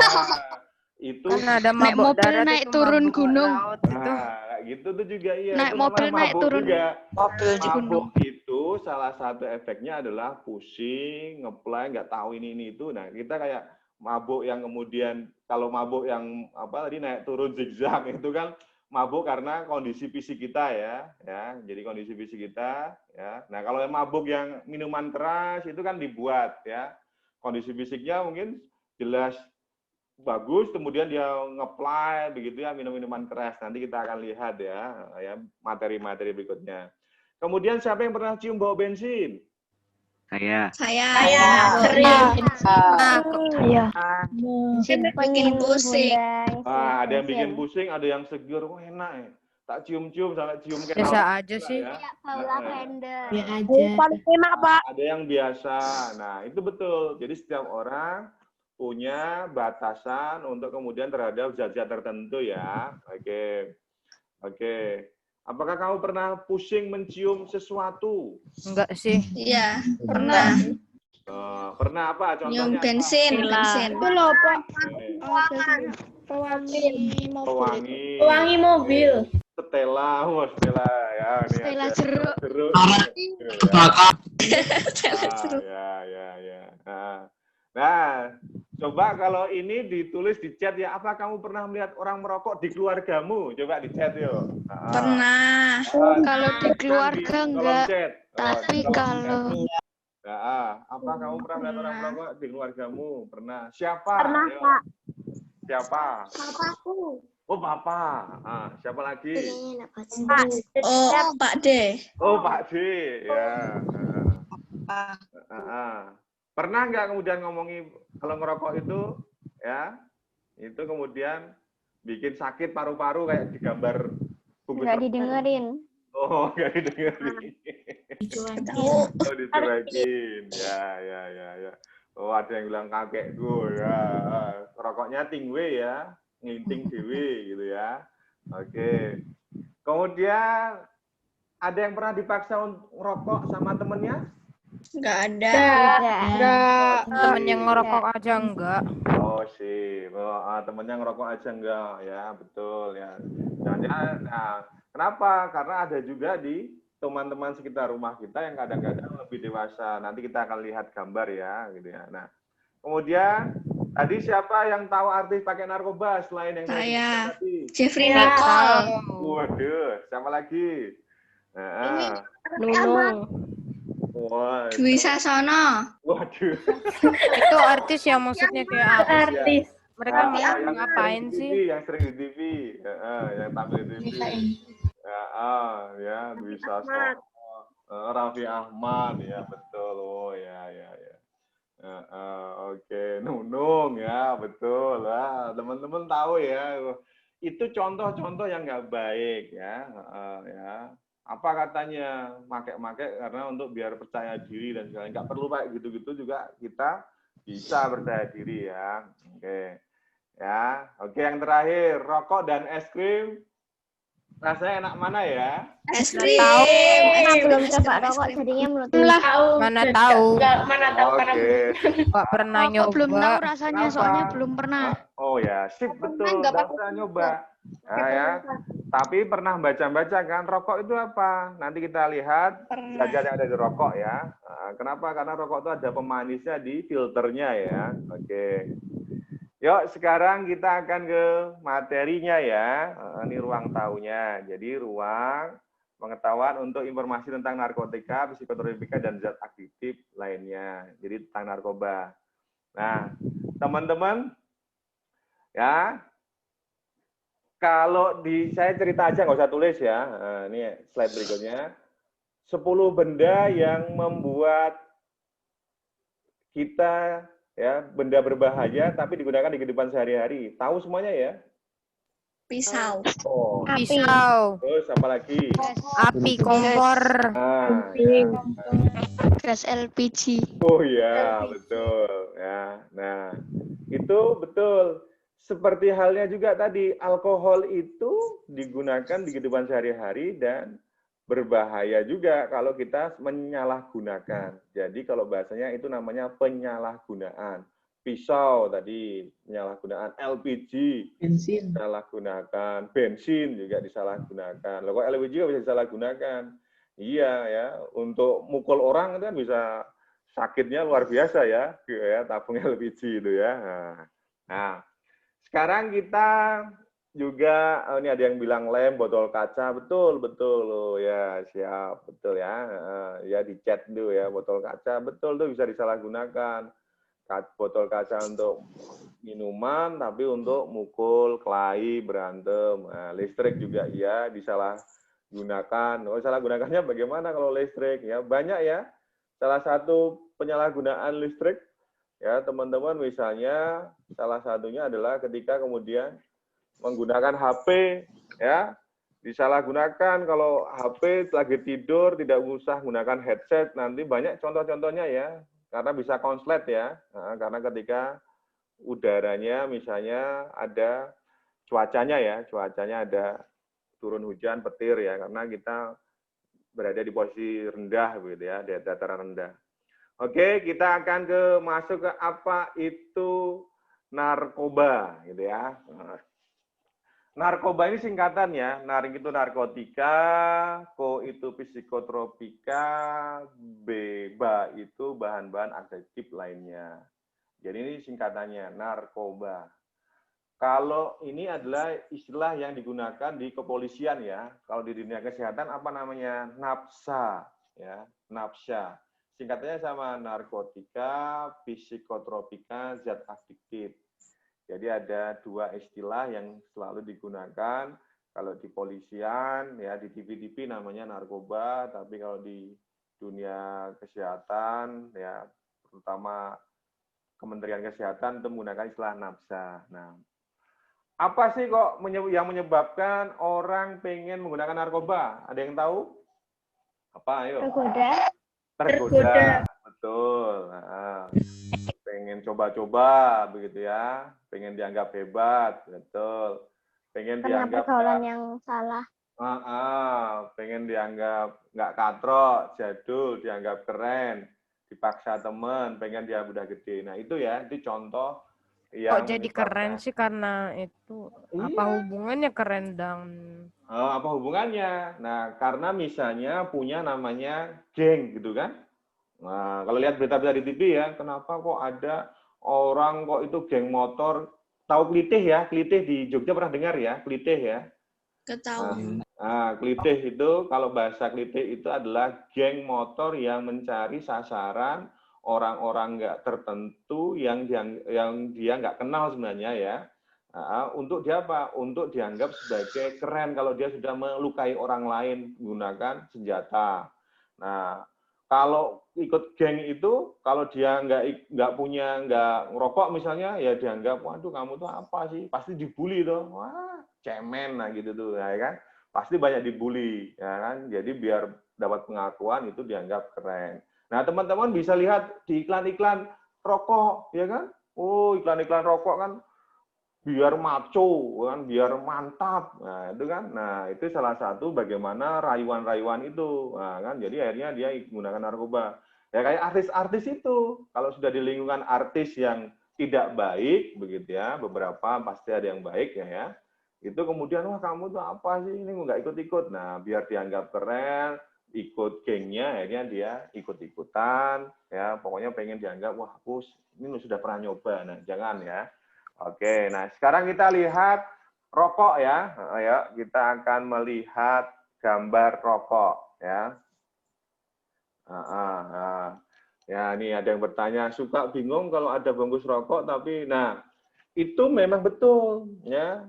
itu. Kan ada Naik mabok mobil darat naik itu, turun mabok gunung. laut gitu. Nah, kayak gitu tuh juga iya. Naik Itu mobil namanya naik mabuk turun juga. mobil di gunung. Mabuk itu salah satu efeknya adalah pusing, ngeplay, nggak tahu ini itu. Nah kita kayak mabuk yang kemudian kalau mabuk yang apa tadi naik turun zigzag itu kan mabuk karena kondisi fisik kita ya. Jadi kondisi fisik kita ya. Nah kalau yang mabuk yang minuman keras itu kan dibuat ya. Kondisi fisiknya mungkin jelas bagus, kemudian dia ngeplay begitu ya minum-minuman keras. Nanti kita akan lihat ya materi-materi berikutnya. Kemudian siapa yang pernah cium bau bensin? Saya Sering. bikin pusing. Ada yang bikin pusing, ada yang seger, wah enak ya. Tak cium-cium sampai cium kayak Biasa aja sih. Bau lavender. Ya aja. Ada yang biasa. Nah, itu betul. Jadi setiap orang punya batasan untuk kemudian terhadap zat-zat tertentu ya. Oke. Apakah kamu pernah pusing mencium sesuatu? Enggak sih. Iya, pernah. Pernah apa? Contohnya Nyium bensin. Itu loh, Pak. Pewangi mobil. Stella, Stella ya. Stella jeruk. Ya. Nah, coba kalau ini ditulis di chat ya, apa kamu pernah melihat orang merokok di keluargamu? Coba di chat yuk. Pernah. Kalau di keluarga enggak, tapi kalau apa kamu pernah melihat orang merokok di keluargamu? Pernah. Siapa? Pernah, Ayo. Pak. Siapa? Papaku. Oh, Papa. Siapa lagi? Pak D. Oh, Pak D. Ya. Pernah nggak kemudian ngomongi kalau ngerokok itu ya itu kemudian bikin sakit paru-paru kayak digambar bungkus Nggak rokok? didengerin. Oh, nggak didengerin. Oh, dicuekin. Ya. Oh, ada yang bilang kakekku ya. Rokoknya tingwe ya, nginting dewe gitu ya. Oke. Kemudian ada yang pernah dipaksa untuk ngerokok sama temennya? Nggak ada. Temen yang ngerokok aja enggak. Oh sih, temennya ngerokok aja enggak ya, betul ya. Nah, kenapa? Karena ada juga di teman-teman sekitar rumah kita yang kadang-kadang lebih dewasa. Nanti kita akan lihat gambar ya, gitu ya. Nah, kemudian tadi siapa yang tahu artis pakai narkoba selain yang Saya. tadi? Jeffrey Nicole. Waduh, siapa lagi? Nah, Nunung. wah, Dwi Sasono. waduh. Itu artis ya maksudnya kayak apa? Artis. Mereka yang ngapain sering di TV, sih? yang sering di TV, yang tampil di TV. Ya, Dwi Sasono, Raffi Ahmad, ya betul. Oh ya. Oke, Nunung ya betul. Teman-teman tahu ya. Itu contoh-contoh yang nggak baik ya. Apa katanya make karena untuk biar percaya diri dan segala nggak perlu kayak gitu-gitu juga kita bisa percaya diri ya. Oke, yang terakhir rokok dan es krim rasanya enak mana ya? Es krim. Belum coba rokok jadinya menurut Mana tahu. Mana tahu karena Nggak pernah rokok belum tahu nyoba. rasanya, Kenapa? soalnya belum pernah. Oh ya, sip betul. Nggak pernah nyoba. Nah, ya. Tapi pernah baca-baca kan rokok itu apa? Nanti kita lihat zat yang ada di rokok ya. Kenapa? Karena rokok itu ada pemanisnya di filternya ya. Oke. Yuk sekarang kita akan ke materinya ya. Ini ruang tahunya. Jadi ruang pengetahuan untuk informasi tentang narkotika, psikotropika, dan zat aktif lainnya. Jadi tentang narkoba. Nah, teman-teman, ya Kalau saya cerita aja, nggak usah tulis ya. Nah, ini slide berikutnya. 10 benda yang membuat kita ya benda berbahaya tapi digunakan di kehidupan sehari-hari. Tahu semuanya ya? Pisau. Oh, Pisau. terus apa lagi? Api kompor. Gas LPG. Oh ya, betul ya. Nah, itu betul. Seperti halnya juga tadi, alkohol itu digunakan di kehidupan sehari-hari dan berbahaya juga kalau kita menyalahgunakan. Jadi kalau bahasanya itu namanya penyalahgunaan. Pisau tadi penyalahgunaan, LPG disalahgunakan, bensin juga disalahgunakan. Loh kok LPG juga bisa disalahgunakan? Iya ya, untuk mukul orang itu kan bisa sakitnya luar biasa ya, tabung LPG itu ya. Nah, sekarang kita juga ini ada yang bilang lem, botol kaca, betul loh ya, siap, betul ya. Ya di chat tuh ya, botol kaca, betul tuh bisa disalahgunakan. Botol kaca untuk minuman, tapi untuk mukul, kelahi, berantem. Nah, listrik juga ya disalahgunakan. Oh, salahgunakannya bagaimana kalau listrik? Ya banyak ya. Salah satu penyalahgunaan listrik ya teman-teman, misalnya salah satunya adalah ketika kemudian menggunakan HP ya, disalahgunakan. Kalau HP lagi tidur tidak usah menggunakan headset, nanti banyak contoh-contohnya ya, karena bisa konslet ya. Nah, karena ketika udaranya misalnya ada cuacanya ada turun hujan, petir ya, karena kita berada di posisi rendah gitu ya, di dataran rendah. Oke, kita akan masuk ke apa itu narkoba gitu ya. Narkoba ini singkatannya, nar itu narkotika, ko itu psikotropika, beba itu bahan-bahan adiktif lainnya. Jadi ini singkatannya, narkoba. Kalau ini adalah istilah yang digunakan di kepolisian ya. Kalau di dunia kesehatan apa namanya? Napsa ya, napsa. Singkatannya sama, narkotika, psikotropika, zat adiktif. Jadi ada dua istilah yang selalu digunakan. Kalau di polisian, ya di TV namanya narkoba, tapi kalau di dunia kesehatan, ya terutama Kementerian Kesehatan itu menggunakan istilah napsa. Nah, apa sih kok yang menyebabkan orang pengen menggunakan narkoba? Ada yang tahu? Apa? Ayo. Tergoda. Betul. Nah, pengen coba-coba begitu ya, pengen dianggap hebat, betul. Pengen dianggap pergaulan yang salah. Pengen dianggap nggak katrok, jadul, dianggap keren, dipaksa temen, pengen dia udah gede. Nah itu ya, itu contoh yang kok jadi keren sih karena itu. Apa hubungannya keren dan apa hubungannya? Nah, karena misalnya punya namanya geng gitu kan. Nah, kalau lihat berita-berita di TV ya, kenapa kok ada orang kok itu geng motor, tahu Klitih ya? Klitih di Jogja pernah dengar ya? Klitih ya? Ketahui. Nah, Klitih itu, kalau bahasa Klitih itu adalah geng motor yang mencari sasaran orang-orang nggak tertentu yang dia nggak kenal sebenarnya ya. Nah, untuk dia apa? Untuk dianggap sebagai keren kalau dia sudah melukai orang lain menggunakan senjata. Nah, kalau ikut geng itu, kalau dia nggak ngerokok misalnya, ya dianggap, waduh kamu tuh apa sih? Pasti dibully tuh, wah cemen lah gitu tuh, ya kan? Pasti banyak dibully, ya kan? Jadi biar dapat pengakuan itu dianggap keren. Nah teman-teman bisa lihat di iklan-iklan rokok, ya kan? Oh iklan-iklan rokok kan biar maco kan, biar mantap. Nah, itu kan. Nah, itu salah satu bagaimana rayuan-rayuan itu. Nah, kan jadi akhirnya dia menggunakan narkoba. Ya kayak artis-artis itu. Kalau sudah di lingkungan artis yang tidak baik begitu ya, beberapa pasti ada yang baik ya. Itu kemudian wah kamu tuh apa sih ini nggak ikut-ikut. Nah, biar dianggap keren, ikut gengnya akhirnya dia ikut-ikutan ya, pokoknya pengen dianggap wah aku ini sudah pernah nyoba. Nah, jangan ya. Oke, nah sekarang kita lihat rokok ya. Ayo, kita akan melihat gambar rokok ya. Ya, ini ada yang bertanya, suka bingung kalau ada bungkus rokok tapi, nah itu memang betul ya.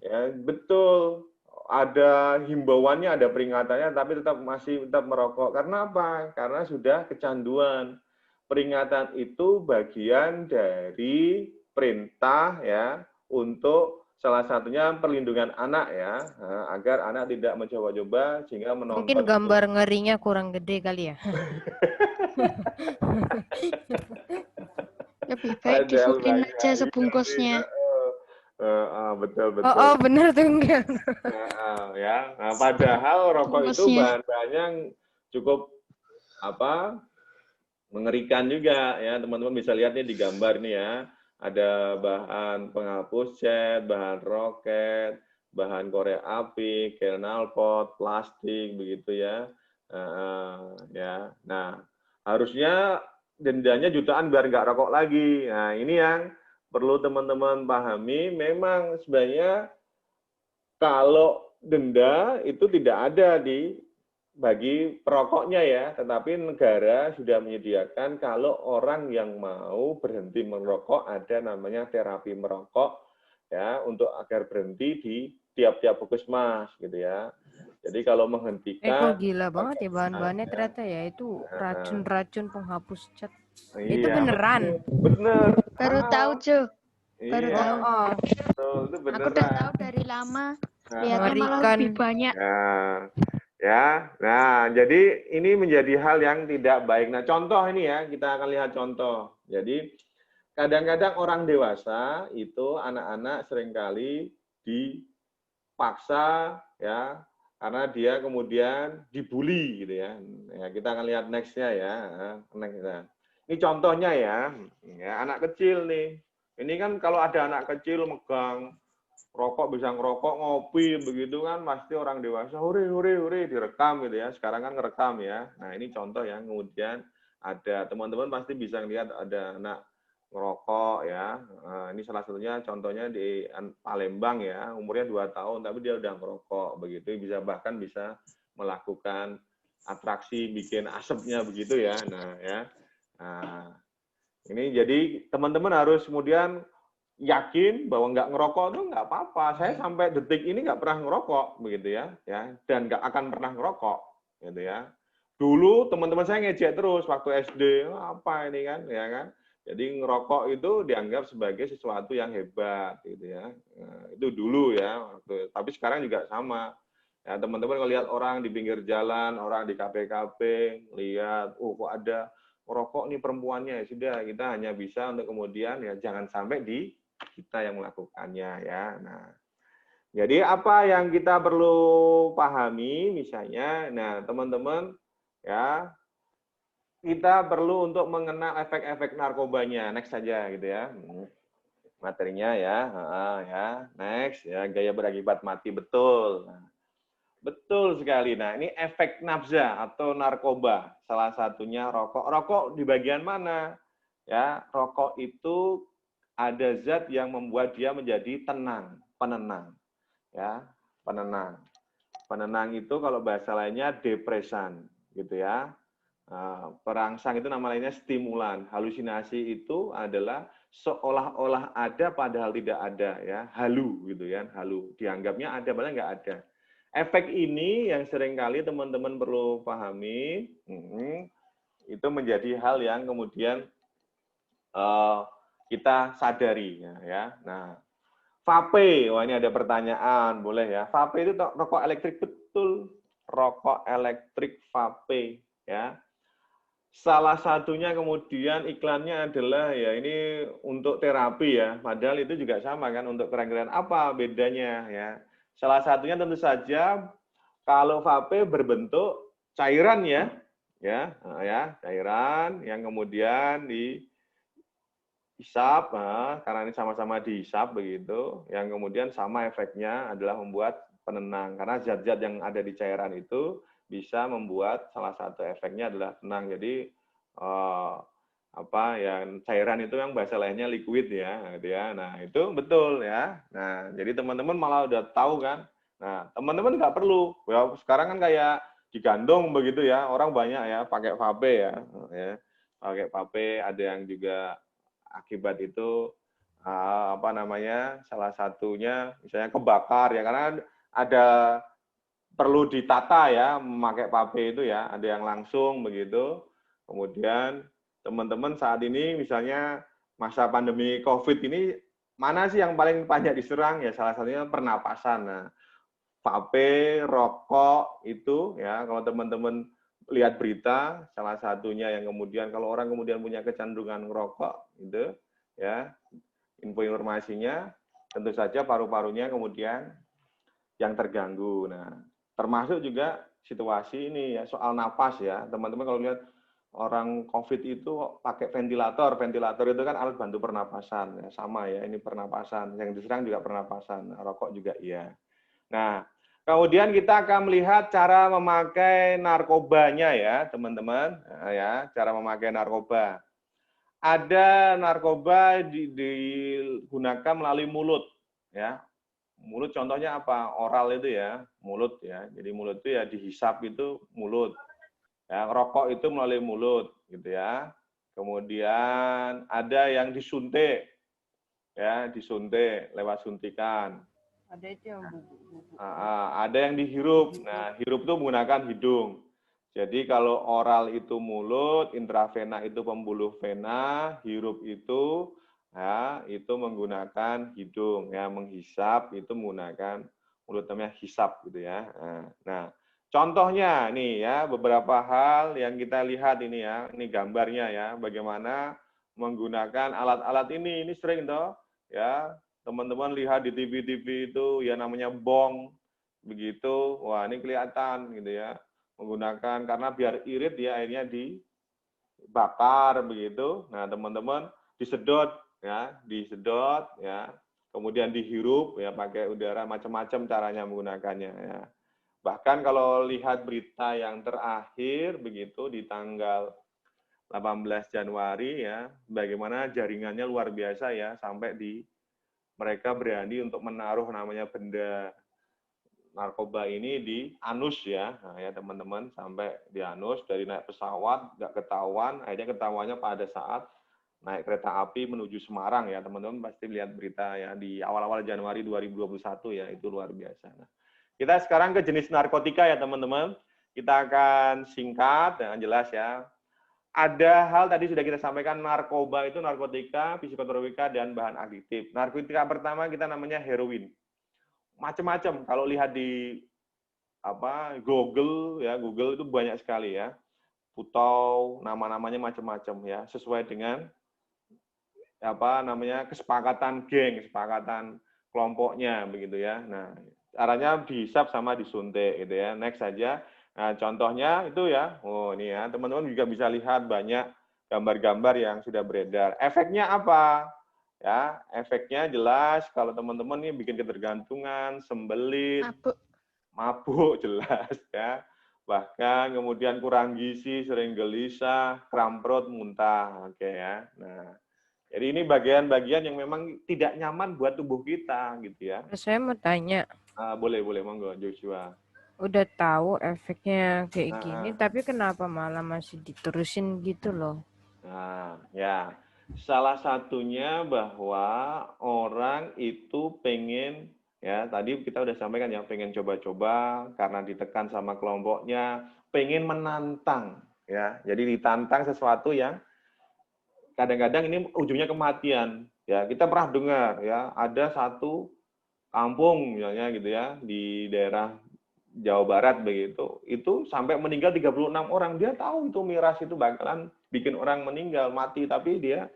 Ya, betul. Ada himbauannya, ada peringatannya, tapi masih tetap merokok. Karena apa? Karena sudah kecanduan. Peringatan itu bagian dari perintah ya untuk salah satunya perlindungan anak ya, agar anak tidak mencoba-coba sehingga menonton. Mungkin gambar ngerinya kurang gede kali ya. Lebih baik difukin aja sebungkusnya. Betul. Oh, benar tuh enggak. Ya, nah, padahal rokok itu bahan-bahannya yang cukup mengerikan juga ya, teman-teman bisa lihat nih di gambar nih ya, ada bahan penghapus cat, bahan roket, bahan korek api, knalpot, plastik begitu ya. Nah, harusnya dendanya jutaan biar nggak rokok lagi. Nah, ini yang perlu teman-teman pahami. Memang sebenarnya kalau denda itu tidak ada bagi perokoknya ya, tetapi negara sudah menyediakan kalau orang yang mau berhenti merokok ada namanya terapi merokok ya, untuk agar berhenti di tiap-tiap puskesmas gitu ya. Jadi kalau menghentikan kok gila banget ya bahan-bahannya ternyata ya, itu racun-racun penghapus cat. Itu iya, beneran. Bener. Baru tahu, Jo. Baru Iya. tahu. Itu beneran. Aku udah tahu dari lama. Lihatnya malah lebih banyak. Nah, jadi ini menjadi hal yang tidak baik. Nah, contoh ini ya, kita akan lihat contoh. Jadi, kadang-kadang orang dewasa itu anak-anak seringkali dipaksa ya, karena dia kemudian dibully gitu ya. Kita akan lihat next-nya ya. Ini contohnya ya, anak kecil nih. Ini kan kalau ada anak kecil megang rokok, bisa ngerokok, ngopi, begitu kan, pasti orang dewasa, hore, direkam gitu ya. Sekarang kan ngerekam ya. Nah, ini contoh yang kemudian ada, teman-teman pasti bisa lihat ada anak ngerokok ya. Ini salah satunya contohnya di Palembang ya, umurnya 2 tahun, tapi dia udah ngerokok, begitu. Bahkan bisa melakukan atraksi, bikin asapnya begitu ya. Nah, ini jadi teman-teman harus kemudian yakin bahwa nggak ngerokok itu nggak apa-apa. Saya sampai detik ini nggak pernah ngerokok, begitu ya, dan nggak akan pernah ngerokok, gitu ya. Dulu teman-teman saya ngejek terus waktu SD, apa ini kan, ya kan. Jadi ngerokok itu dianggap sebagai sesuatu yang hebat, gitu ya. Nah, itu dulu ya. Tapi sekarang juga sama. Ya, teman-teman kalau lihat orang di pinggir jalan, orang di kafe-kafe, lihat, kok ada ngerokok nih perempuannya, ya sudah, kita hanya bisa untuk kemudian ya jangan sampai kita yang melakukannya ya. Nah, jadi apa yang kita perlu pahami misalnya, nah teman-teman ya, kita perlu untuk mengenal efek-efek narkobanya. Next saja gitu ya. Materinya ya, next ya, gaya berakibat mati, betul. Nah, betul sekali. Nah, ini efek nafza atau narkoba. Salah satunya rokok. Rokok di bagian mana? Ya, rokok itu ada zat yang membuat dia menjadi tenang, penenang. Ya, penenang. Penenang itu kalau bahasa lainnya depresan, gitu ya. Perangsang itu nama lainnya stimulan. Halusinasi itu adalah seolah-olah ada padahal tidak ada ya. Halu gitu ya, halu. Dianggapnya ada padahal nggak ada. Efek ini yang seringkali teman-teman perlu pahami, itu menjadi hal yang kemudian kita sadari ya. Nah, vape, wah ini ada pertanyaan, boleh ya. Vape itu rokok elektrik, betul. Rokok elektrik vape ya. Salah satunya kemudian iklannya adalah ya ini untuk terapi ya. Padahal itu juga sama kan untuk keren-keren. Apa bedanya ya? Salah satunya tentu saja kalau vape berbentuk cairan ya, cairan yang kemudian dihisap, karena ini sama-sama dihisap begitu, yang kemudian sama efeknya adalah membuat penenang, karena zat-zat yang ada di cairan itu bisa membuat salah satu efeknya adalah tenang. Jadi yang cairan itu yang bahasa lainnya liquid ya, gitu ya. Nah itu betul ya. Nah jadi teman-teman malah udah tahu kan. Nah teman-teman nggak perlu. Ya, sekarang kan kayak digandong begitu ya. Orang banyak ya pakai vape ya. Pakai vape, ada yang juga akibat itu apa namanya, salah satunya misalnya kebakar ya, karena ada perlu ditata ya memakai pape itu ya, ada yang langsung begitu. Kemudian teman-teman saat ini misalnya masa pandemi COVID ini mana sih yang paling banyak diserang ya, salah satunya pernapasan. Nah, vape, rokok itu ya, kalau teman-teman lihat berita, salah satunya yang kemudian kalau orang kemudian punya kecenderungan ngerokok gitu ya, info informasinya tentu saja paru-parunya kemudian yang terganggu. Nah, termasuk juga situasi ini ya, soal napas ya. Teman-teman kalau lihat orang COVID itu pakai ventilator. Ventilator itu kan alat bantu pernapasan. Ya, sama ya, ini pernapasan. Yang diserang juga pernapasan. Rokok juga iya. Nah, kemudian kita akan melihat cara memakai narkobanya ya, teman-teman. Nah, ya, cara memakai narkoba. Ada narkoba digunakan melalui mulut ya. Mulut contohnya apa? Oral itu ya, mulut ya. Jadi mulut itu ya dihisap itu mulut. Ya, rokok itu melalui mulut gitu ya. Kemudian ada yang disuntik. Ya, disuntik lewat suntikan. Ada itu yang bubuk-bubuk. Ada yang dihirup. Nah, hirup itu menggunakan hidung. Jadi kalau oral itu mulut, intravena itu pembuluh vena, hirup itu ya itu menggunakan hidung ya, menghisap itu menggunakan mulut, namanya hisap gitu ya. Nah, contohnya nih ya beberapa hal yang kita lihat ini ya, ini gambarnya ya, bagaimana menggunakan alat-alat ini sering toh ya, teman-teman lihat di TV-TV itu ya namanya bong begitu, wah ini kelihatan gitu ya, menggunakan karena biar irit ya akhirnya dibakar begitu. Nah, teman-teman disedot ya, kemudian dihirup ya pakai udara, macam-macam caranya menggunakannya ya. Bahkan kalau lihat berita yang terakhir begitu di tanggal 18 Januari ya, bagaimana jaringannya luar biasa ya, sampai mereka berani untuk menaruh namanya benda narkoba ini di anus ya, nah, ya teman-teman, sampai di anus, dari naik pesawat nggak ketahuan, akhirnya ketahuannya pada saat naik kereta api menuju Semarang ya, teman-teman pasti lihat berita ya di awal-awal Januari 2021 ya, itu luar biasa. Nah, kita sekarang ke jenis narkotika ya teman-teman, kita akan singkat dan jelas ya. Ada hal tadi sudah kita sampaikan, narkoba itu narkotika, psikotropika, dan bahan adiktif. Narkotika pertama kita namanya heroin. Macam-macam, kalau lihat di Google ya, Google itu banyak sekali ya, putau, nama-namanya macam-macam ya, sesuai dengan kesepakatan geng, kesepakatan kelompoknya begitu ya. Nah, caranya dihisap sama disuntik gitu ya. Next saja. Nah, contohnya itu ya, ini ya, teman-teman juga bisa lihat banyak gambar-gambar yang sudah beredar. Efeknya apa? Ya, efeknya jelas kalau teman-teman ini bikin ketergantungan, sembelit, mabuk jelas ya. Bahkan kemudian kurang gizi, sering gelisah, kram perut, muntah. Oke ya. Nah, jadi ini bagian-bagian yang memang tidak nyaman buat tubuh kita gitu ya. Saya mau tanya. Boleh monggo Joshua. Udah tahu efeknya kayak gini, tapi kenapa malah masih diterusin gitu loh? Nah, ya. Salah satunya bahwa orang itu pengen, ya tadi kita udah sampaikan ya, pengen coba-coba karena ditekan sama kelompoknya, pengen menantang, ya. Jadi ditantang sesuatu yang kadang-kadang ini ujungnya kematian. Ya, kita pernah dengar ya, ada satu kampung misalnya gitu ya, di daerah Jawa Barat begitu, itu sampai meninggal 36 orang. Dia tahu itu miras itu bakalan bikin orang meninggal, mati, tapi dia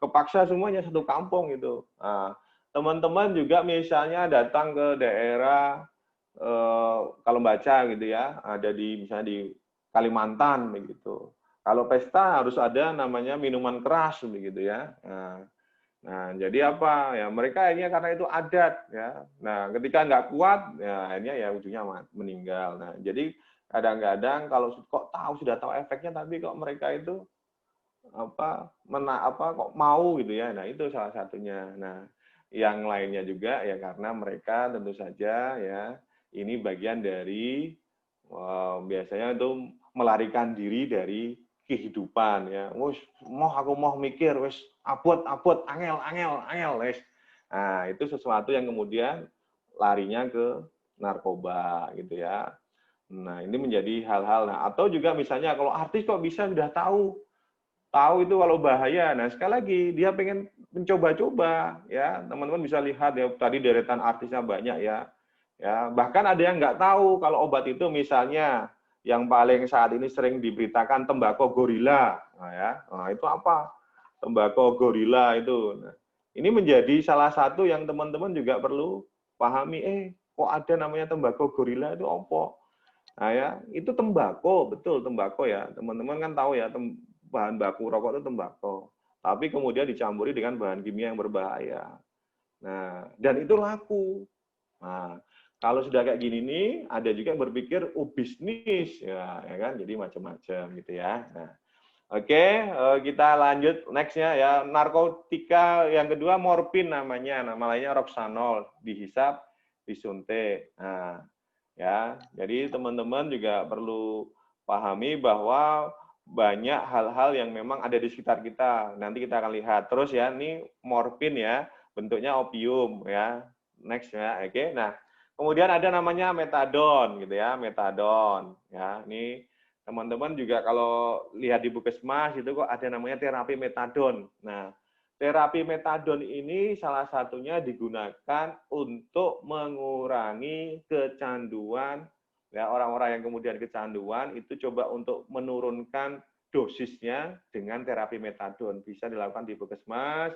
kepaksa semuanya satu kampung itu. Nah, teman-teman juga misalnya datang ke daerah kalau baca gitu ya, ada misalnya di Kalimantan begitu. Kalau pesta harus ada namanya minuman keras begitu ya. Nah, jadi apa ya, mereka akhirnya karena itu adat ya. Nah, ketika nggak kuat ya akhirnya ya ujungnya meninggal. Nah, jadi kadang-kadang kalau kok sudah tahu efeknya tapi kok mereka itu kok mau gitu ya. Nah, itu salah satunya. Nah, yang lainnya juga ya karena mereka tentu saja ya ini bagian dari biasanya itu melarikan diri dari kehidupan ya. Aku mau mikir wes abot, angel, wes. Nah, itu sesuatu yang kemudian larinya ke narkoba gitu ya. Nah, ini menjadi hal-hal. Nah, atau juga misalnya kalau artis kok bisa sudah tahu itu kalau bahaya. Nah, sekali lagi dia pengen mencoba-coba ya. Teman-teman bisa lihat ya tadi deretan artisnya banyak ya. Ya, bahkan ada yang nggak tahu kalau obat itu misalnya yang paling saat ini sering diberitakan tembakau gorila. Nah, ya. Nah, itu apa? Tembakau gorila itu. Nah, ini menjadi salah satu yang teman-teman juga perlu pahami. Kok ada namanya tembakau gorila itu apa? Nah, ya, itu tembakau, betul tembakau ya. Teman-teman kan tahu ya, bahan baku rokok itu tembakau. Tapi kemudian dicampuri dengan bahan kimia yang berbahaya. Nah, dan itu laku. Nah, kalau sudah kayak gini nih, ada juga yang berpikir, bisnis, ya kan, jadi macam-macam gitu ya. Nah, oke, kita lanjut nextnya ya, narkotika yang kedua morfin namanya, nama lainnya Roxanol, dihisap, disuntik. Nah, ya, jadi teman-teman juga perlu pahami bahwa banyak hal-hal yang memang ada di sekitar kita. Nanti kita akan lihat. Terus ya, ini morfin ya, bentuknya opium ya. Next ya, oke. Nah, kemudian ada namanya metadon gitu ya, metadon ya. Ini teman-teman juga kalau lihat di Puskesmas itu kok ada namanya terapi metadon. Nah, terapi metadon ini salah satunya digunakan untuk mengurangi kecanduan ya, orang-orang yang kemudian kecanduan itu coba untuk menurunkan dosisnya dengan terapi metadon. Bisa dilakukan di Puskesmas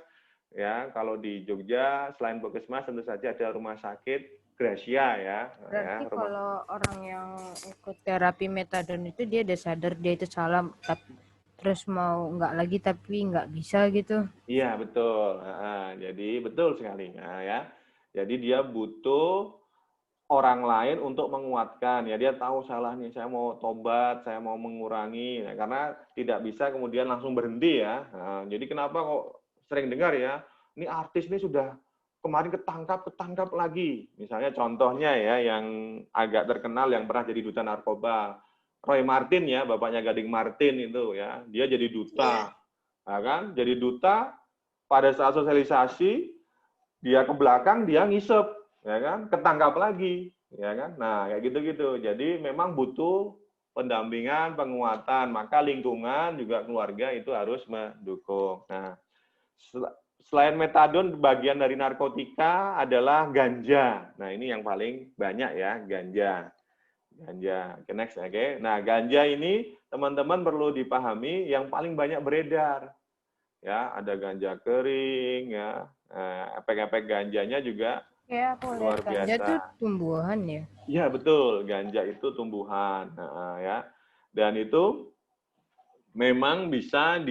ya. Kalau di Jogja selain Puskesmas tentu saja ada rumah sakit Gracia ya. Berarti ya, kalau orang yang ikut terapi metadon itu dia udah sadar dia itu salah, tapi terus mau nggak lagi tapi nggak bisa gitu. Iya betul. Jadi betul sekali ya. Jadi dia butuh orang lain untuk menguatkan ya, dia tahu salah nih, saya mau tobat, saya mau mengurangi. Nah, karena tidak bisa kemudian langsung berhenti ya. Nah, jadi kenapa kok sering dengar ya, ini artis ini sudah kemarin ketangkap lagi. Misalnya contohnya ya yang agak terkenal yang pernah jadi duta narkoba, Roy Martin ya, bapaknya Gading Martin itu ya, dia jadi duta. Nah, kan, jadi duta pada saat sosialisasi dia ke belakang dia ngisep ya kan, ketangkap lagi, ya kan. Nah, kayak gitu-gitu. Jadi memang butuh pendampingan, penguatan, maka lingkungan juga keluarga itu harus mendukung. Nah, selain metadon, bagian dari narkotika adalah ganja. Nah, ini yang paling banyak ya, ganja. Oke, next, oke. Nah, ganja ini teman-teman perlu dipahami yang paling banyak beredar. Ya, ada ganja kering ya. Efek-efek ganjanya juga Ya, aku luar lihat ganja biasa. tuh tumbuhan ya. Iya betul, ganja itu tumbuhan, ya. Dan itu memang bisa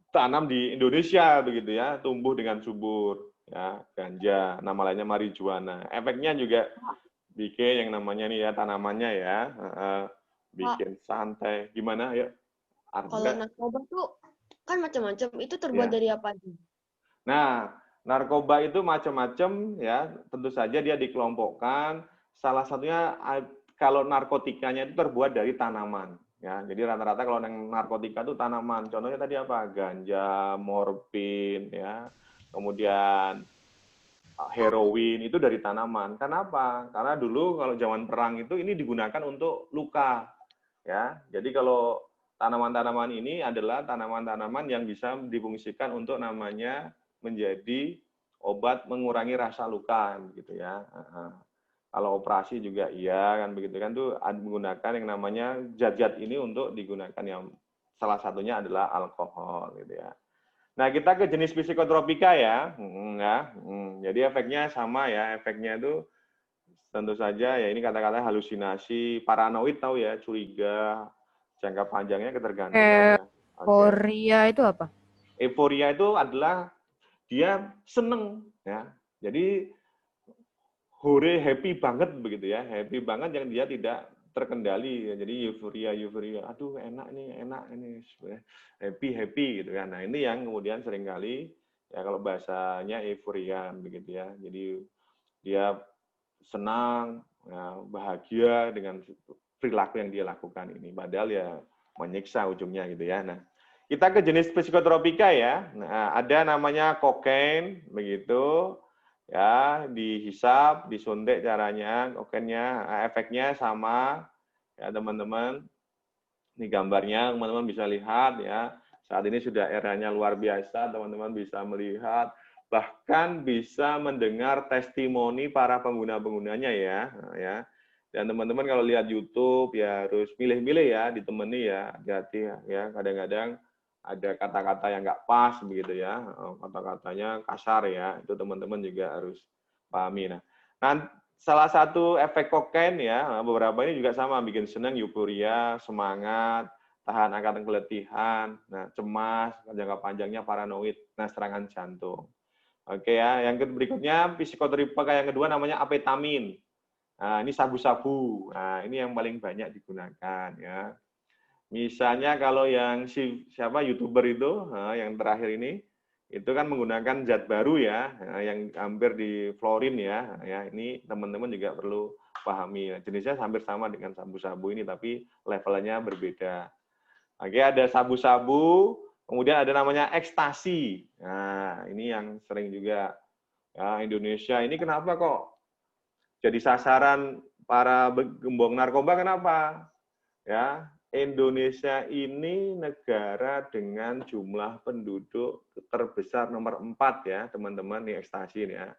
tanam di Indonesia begitu ya, tumbuh dengan subur ya, ganja, nama lainnya marijuana. Efeknya juga bikin yang namanya nih ya tanamannya ya, bikin santai. Gimana ya? Kalau narkoba tuh kan macam-macam, itu terbuat Ya. dari apa aja? Nah, narkoba itu macam-macam ya, tentu saja dia dikelompokkan. Salah satunya kalau narkotikanya itu terbuat dari tanaman ya. Jadi rata-rata kalau yang narkotika itu tanaman. Contohnya tadi apa? Ganja, morfin ya. Kemudian heroin itu dari tanaman. Kenapa? Karena dulu kalau zaman perang itu ini digunakan untuk luka ya. Jadi kalau tanaman-tanaman ini adalah tanaman-tanaman yang bisa difungsikan untuk namanya menjadi obat mengurangi rasa luka gitu ya. Kalau operasi juga iya kan begitu kan tuh menggunakan yang namanya zat-zat ini untuk digunakan yang salah satunya adalah alkohol gitu ya. Nah, kita ke jenis psikotropika ya. Jadi efeknya sama ya, efeknya itu tentu saja ya ini kata-kata halusinasi, paranoid tahu ya, curiga, jangka panjangnya ketergantungan. Euforia itu apa? Euforia itu adalah dia seneng ya. Jadi hore, happy banget begitu ya. Happy banget yang dia tidak terkendali ya. Jadi euforia. Aduh, enak ini. Happy gitu kan. Nah, ini yang kemudian seringkali ya kalau bahasanya euforia begitu ya. Jadi dia senang, ya, bahagia dengan perilaku yang dia lakukan ini. Padahal ya menyiksa ujungnya gitu ya. Nah, kita ke jenis psikotropika ya. Nah, ada namanya kokain begitu. Ya, dihisap, disuntik caranya, kokainnya, efeknya sama ya teman-teman. Ini gambarnya teman-teman bisa lihat ya. Saat ini sudah eranya luar biasa, teman-teman bisa melihat, bahkan bisa mendengar testimoni para pengguna-penggunanya ya. Nah, ya. Dan teman-teman kalau lihat YouTube ya harus milih-milih ya, ditemani ya, hati-hati ya. Kadang-kadang ada kata-kata yang nggak pas begitu ya, kata-katanya kasar ya, itu teman-teman juga harus pahami. Nah, salah satu efek kokain ya, beberapa ini juga sama, bikin senang, euforia, semangat, tahan akan keletihan, nah cemas, jangka panjangnya paranoid, nah serangan jantung. Oke ya, yang berikutnya psikotropika yang kedua namanya amfetamin. Nah, ini sabu-sabu. Nah, ini yang paling banyak digunakan ya. Misalnya kalau yang siapa YouTuber itu, yang terakhir ini, itu kan menggunakan zat baru ya, yang hampir di fluorin ya. Ya, ini teman-teman juga perlu pahami. Jenisnya hampir sama dengan sabu-sabu ini, tapi levelnya berbeda. Oke, ada sabu-sabu, kemudian ada namanya ekstasi. Nah, ini yang sering juga ya, Indonesia ini kenapa kok jadi sasaran para gembong narkoba, kenapa? Ya, Indonesia ini negara dengan jumlah penduduk terbesar nomor 4 ya, teman-teman, di ekstasi ya.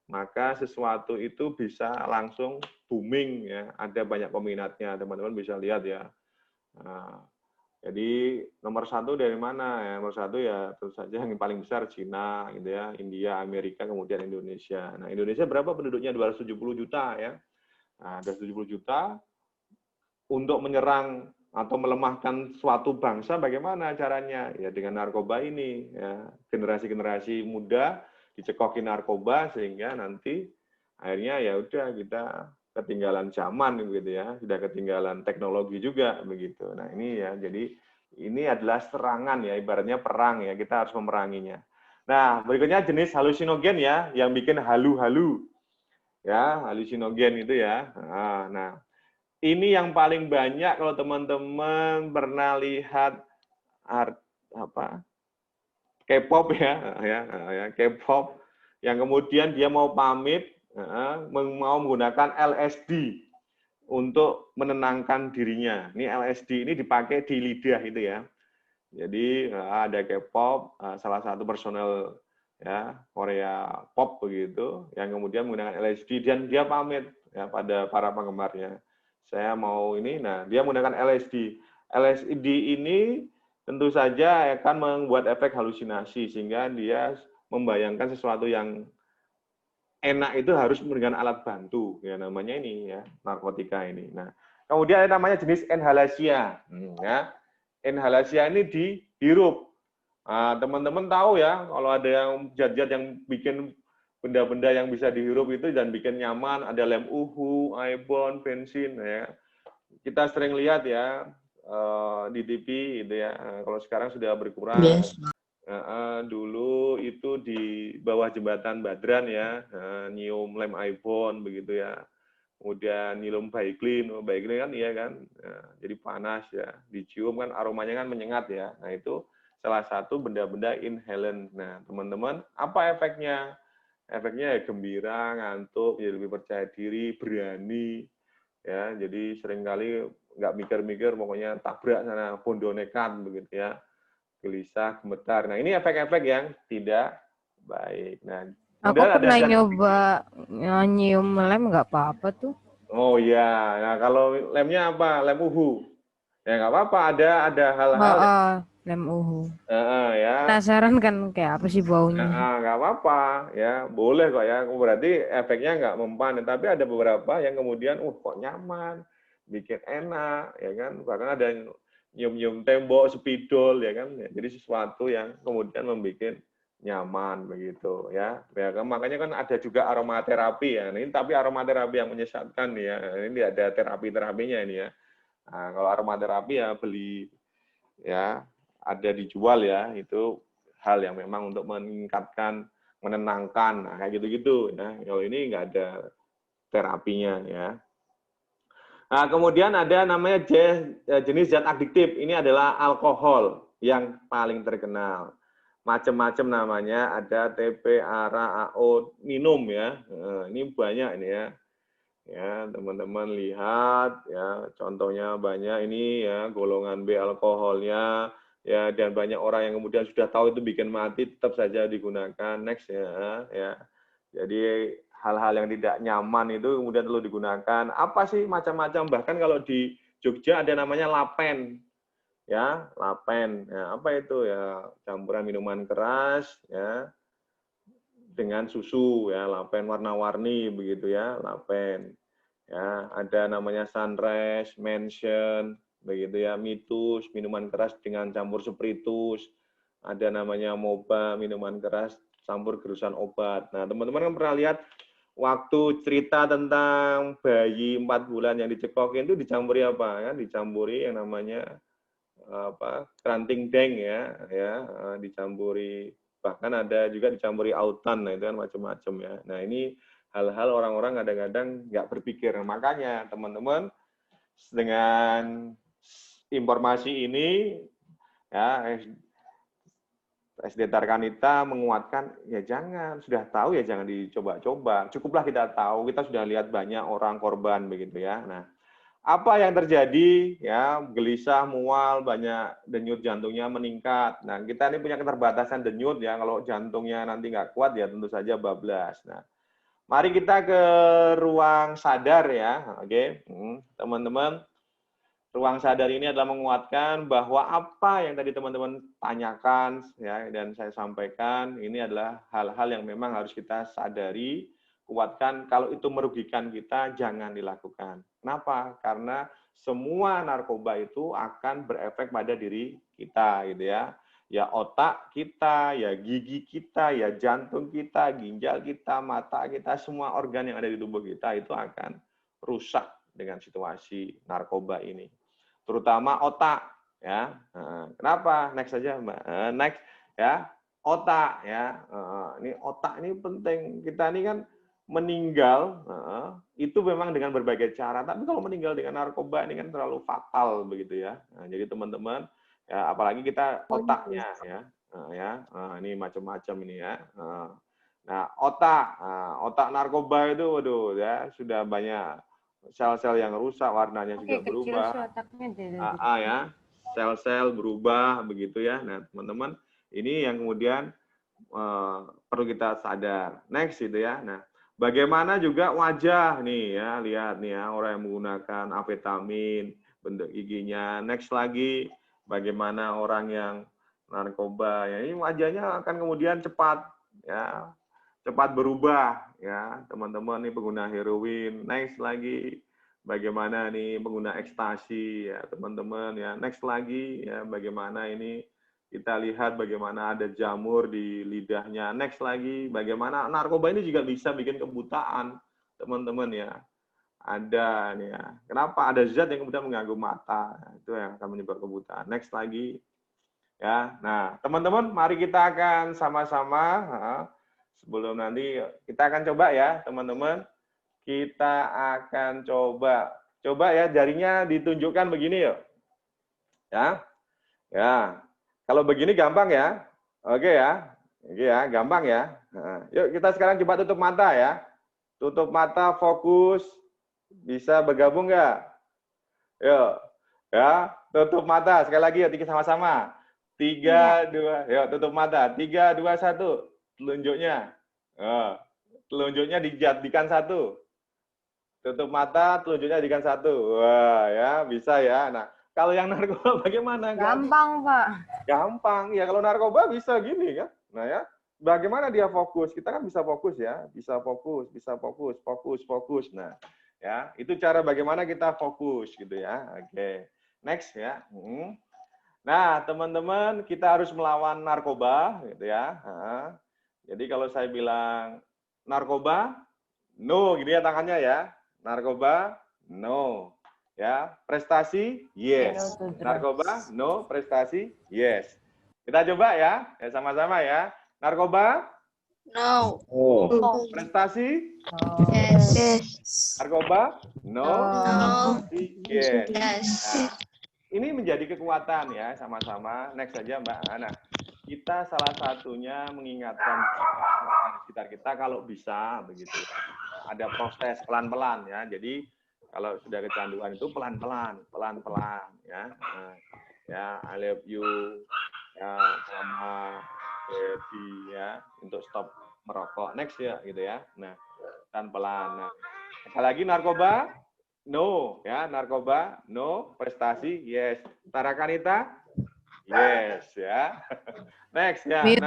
Maka sesuatu itu bisa langsung booming ya, ada banyak peminatnya, teman-teman bisa lihat ya. Nah, jadi nomor 1 dari mana ya? Nomor 1 ya tentu saja yang paling besar Cina gitu ya, India, Amerika, kemudian Indonesia. Nah, Indonesia berapa penduduknya? 270 juta ya. Nah, 270 juta untuk menyerang atau melemahkan suatu bangsa bagaimana caranya? Ya dengan narkoba ini ya, generasi-generasi muda dicekokin narkoba sehingga nanti akhirnya ya udah kita ketinggalan zaman gitu ya, sudah ketinggalan teknologi juga begitu. Nah, ini ya, jadi ini adalah serangan ya, ibaratnya perang ya, kita harus memeranginya. Nah, berikutnya jenis halusinogen ya, yang bikin halu-halu. Ya, halusinogen itu ya. Nah, ini yang paling banyak kalau teman-teman pernah lihat K-pop ya, K-pop yang kemudian dia mau pamit mau menggunakan LSD untuk menenangkan dirinya. Ini LSD ini dipakai di lidah itu ya. Jadi ada K-pop, salah satu personel ya Korea pop begitu, yang kemudian menggunakan LSD dan dia pamit ya pada para penggemarnya. Saya mau ini, nah dia menggunakan LSD. LSD ini tentu saja akan membuat efek halusinasi sehingga dia membayangkan sesuatu yang enak itu harus dengan alat bantu ya, namanya ini ya, narkotika ini. Nah, kemudian ada namanya jenis inhalasia. Ya. Inhalasia ini dihirup. Nah, teman-teman tahu ya, kalau ada yang zat-zat yang bikin benda-benda yang bisa dihirup itu dan bikin nyaman, ada lem uhu, ibon, bensin ya. Kita sering lihat ya di TV gitu ya. Kalau sekarang sudah berkurang. Yes. Dulu itu di bawah jembatan Badran ya, nyium lem ibon begitu ya. Kemudian nyium Baiklin kan iya kan. Jadi panas ya, dicium kan aromanya kan menyengat ya. Nah, itu salah satu benda-benda inhalant. Nah, teman-teman, apa efeknya? Efeknya ya gembira, ngantuk, ya lebih percaya diri, berani, ya. Jadi seringkali nggak mikir-mikir, pokoknya tabrak sana, bondo nekat begitu ya, gelisah, gemetar. Nah, ini efek-efek yang tidak baik. Nah, aku pernah nyoba nyium lem, nggak apa-apa tuh. Oh iya, nah kalau lemnya apa? Lem uhu. Ya nggak apa-apa, ada hal-hal. Lem uhu. Ya. Penasaran kan kayak apa sih baunya? Nggak apa-apa, ya boleh kok ya. Berarti efeknya nggak mempan. Tapi ada beberapa yang kemudian, kok nyaman, bikin enak, ya kan. Bahkan ada yang nyium-nyium tembok, spidol, ya kan. Jadi sesuatu yang kemudian membuat nyaman begitu, ya. Makanya kan ada juga aromaterapi ya. Ini tapi aromaterapi yang menyesatkan ya. Ini ada terapi-terapinya ini ya. Nah, kalau aromaterapi ya beli, ya. Ada dijual ya, itu hal yang memang untuk meningkatkan, menenangkan, nah, kayak gitu-gitu ya. Kalau ini nggak ada terapinya ya. Nah, kemudian ada namanya jenis zat adiktif, ini adalah alkohol yang paling terkenal. Macam-macam namanya, ada TP, ARA, AO, minum ya. Ini banyak ini ya. Ya, teman-teman lihat ya, contohnya banyak ini ya, golongan B alkoholnya ya, dan banyak orang yang kemudian sudah tahu itu bikin mati tetap saja digunakan. Next ya, ya. Jadi hal-hal yang tidak nyaman itu kemudian perlu digunakan. Apa sih macam-macam, bahkan kalau di Jogja ada namanya lapen. Ya, lapen. Ya, apa itu ya? Campuran minuman keras ya dengan susu ya, lapen warna-warni begitu ya, lapen. Ya, ada namanya sunrise, mention begitu ya, mitus, minuman keras dengan campur spiritus. Ada namanya moba, minuman keras campur gerusan obat. Nah, teman-teman kan pernah lihat waktu cerita tentang bayi 4 bulan yang dicekokin itu dicampuri apa? Ya, dicampuri yang namanya apa? Keranting deng ya, dicampuri, bahkan ada juga dicampuri autan. Nah, itu kan macam-macam ya. Nah, ini hal-hal orang-orang kadang-kadang nggak berpikir. Makanya teman-teman dengan informasi ini ya, SD Tarkanita menguatkan, ya jangan, sudah tahu ya jangan dicoba-coba. Cukuplah kita tahu, kita sudah lihat banyak orang korban begitu ya. Nah, apa yang terjadi ya, gelisah, mual, banyak denyut jantungnya meningkat. Nah, kita ini punya keterbatasan denyut ya, kalau jantungnya nanti nggak kuat ya tentu saja bablas. Nah, mari kita ke ruang sadar ya, oke, teman-teman. Ruang sadar ini adalah menguatkan bahwa apa yang tadi teman-teman tanyakan ya, dan saya sampaikan, ini adalah hal-hal yang memang harus kita sadari, kuatkan. Kalau itu merugikan kita, jangan dilakukan. Kenapa? Karena semua narkoba itu akan berefek pada diri kita, gitu ya. Ya otak kita, ya gigi kita, ya jantung kita, ginjal kita, mata kita, semua organ yang ada di tubuh kita itu akan rusak dengan situasi narkoba ini. Terutama otak, ya. Kenapa? Next saja, Mbak. Next, ya. Otak, ya. Ini otak ini penting. Kita ini kan meninggal, itu memang dengan berbagai cara. Tapi kalau meninggal dengan narkoba ini kan terlalu fatal, begitu ya. Nah, jadi teman-teman, ya, apalagi kita otaknya, ya. Ini macam-macam ini ya. Nah, otak narkoba itu, waduh, ya sudah banyak sel-sel yang rusak, warnanya juga berubah. Ya, sel-sel berubah begitu ya. Nah, teman-teman, ini yang kemudian perlu kita sadar. Next itu ya. Nah, bagaimana juga wajah nih ya, lihat nih ya, orang yang menggunakan amfetamin, bentuk giginya. Next lagi, bagaimana orang yang narkoba ya, ini wajahnya akan kemudian cepat ya, cepat berubah ya, teman-teman nih pengguna heroin. Next lagi, bagaimana nih pengguna ekstasi ya, teman-teman ya. Next lagi ya, bagaimana ini kita lihat bagaimana ada jamur di lidahnya. Next lagi, bagaimana narkoba ini juga bisa bikin kebutaan, teman-teman ya. Ada nih ya. Kenapa? Ada zat yang kemudian mengganggu mata. Itu yang akan menyebabkan kebutaan. Next lagi. Ya. Nah, teman-teman, mari kita akan sama-sama sebelum nanti kita akan coba ya, teman-teman. Kita akan coba ya, jarinya ditunjukkan begini yuk. Ya. Ya. Kalau begini gampang ya. Oke ya. Oke ya, gampang ya. Nah, yuk kita sekarang coba tutup mata ya. Tutup mata, fokus. Bisa bergabung nggak? Yuk. Ya, tutup mata. Sekali lagi ya, tiga sama-sama. 3, 2, yuk tutup mata. 3, 2, 1. Telunjuknya. Telunjuknya dijadikan 1. Tutup mata, telunjuknya dijadikan 1. Wah, ya, bisa ya. Nah, kalau yang narkoba bagaimana? Gampang, Pak. Gampang. Ya, kalau narkoba bisa gini kan. Nah, ya. Bagaimana dia fokus? Kita kan bisa fokus ya. Bisa fokus, fokus. Nah, ya, itu cara bagaimana kita fokus gitu ya. Oke. Next ya. Nah, teman-teman, kita harus melawan narkoba gitu ya. Jadi kalau saya bilang narkoba, no, gini ya tangannya ya. Narkoba, no. Ya, prestasi, yes. Narkoba, no. Prestasi, yes. Kita coba ya, sama-sama ya. Narkoba, No. Prestasi, Yes. narkoba, no. No. Yes. Yes. Nah, ini menjadi kekuatan ya sama-sama. Next saja Mbak Ana. Kita salah satunya mengingatkan sekitar kita kalau bisa begitu. Ada proses pelan-pelan ya. Jadi kalau sudah kecanduan itu pelan-pelan ya. Ya, I love you ya, sama baby ya, untuk stop merokok. Next ya gitu ya. Nah, pelan-pelan. Nah, apalagi narkoba? No, ya, narkoba, no, prestasi, yes. Tarakanita? Yes, ya. Next ya. Mute.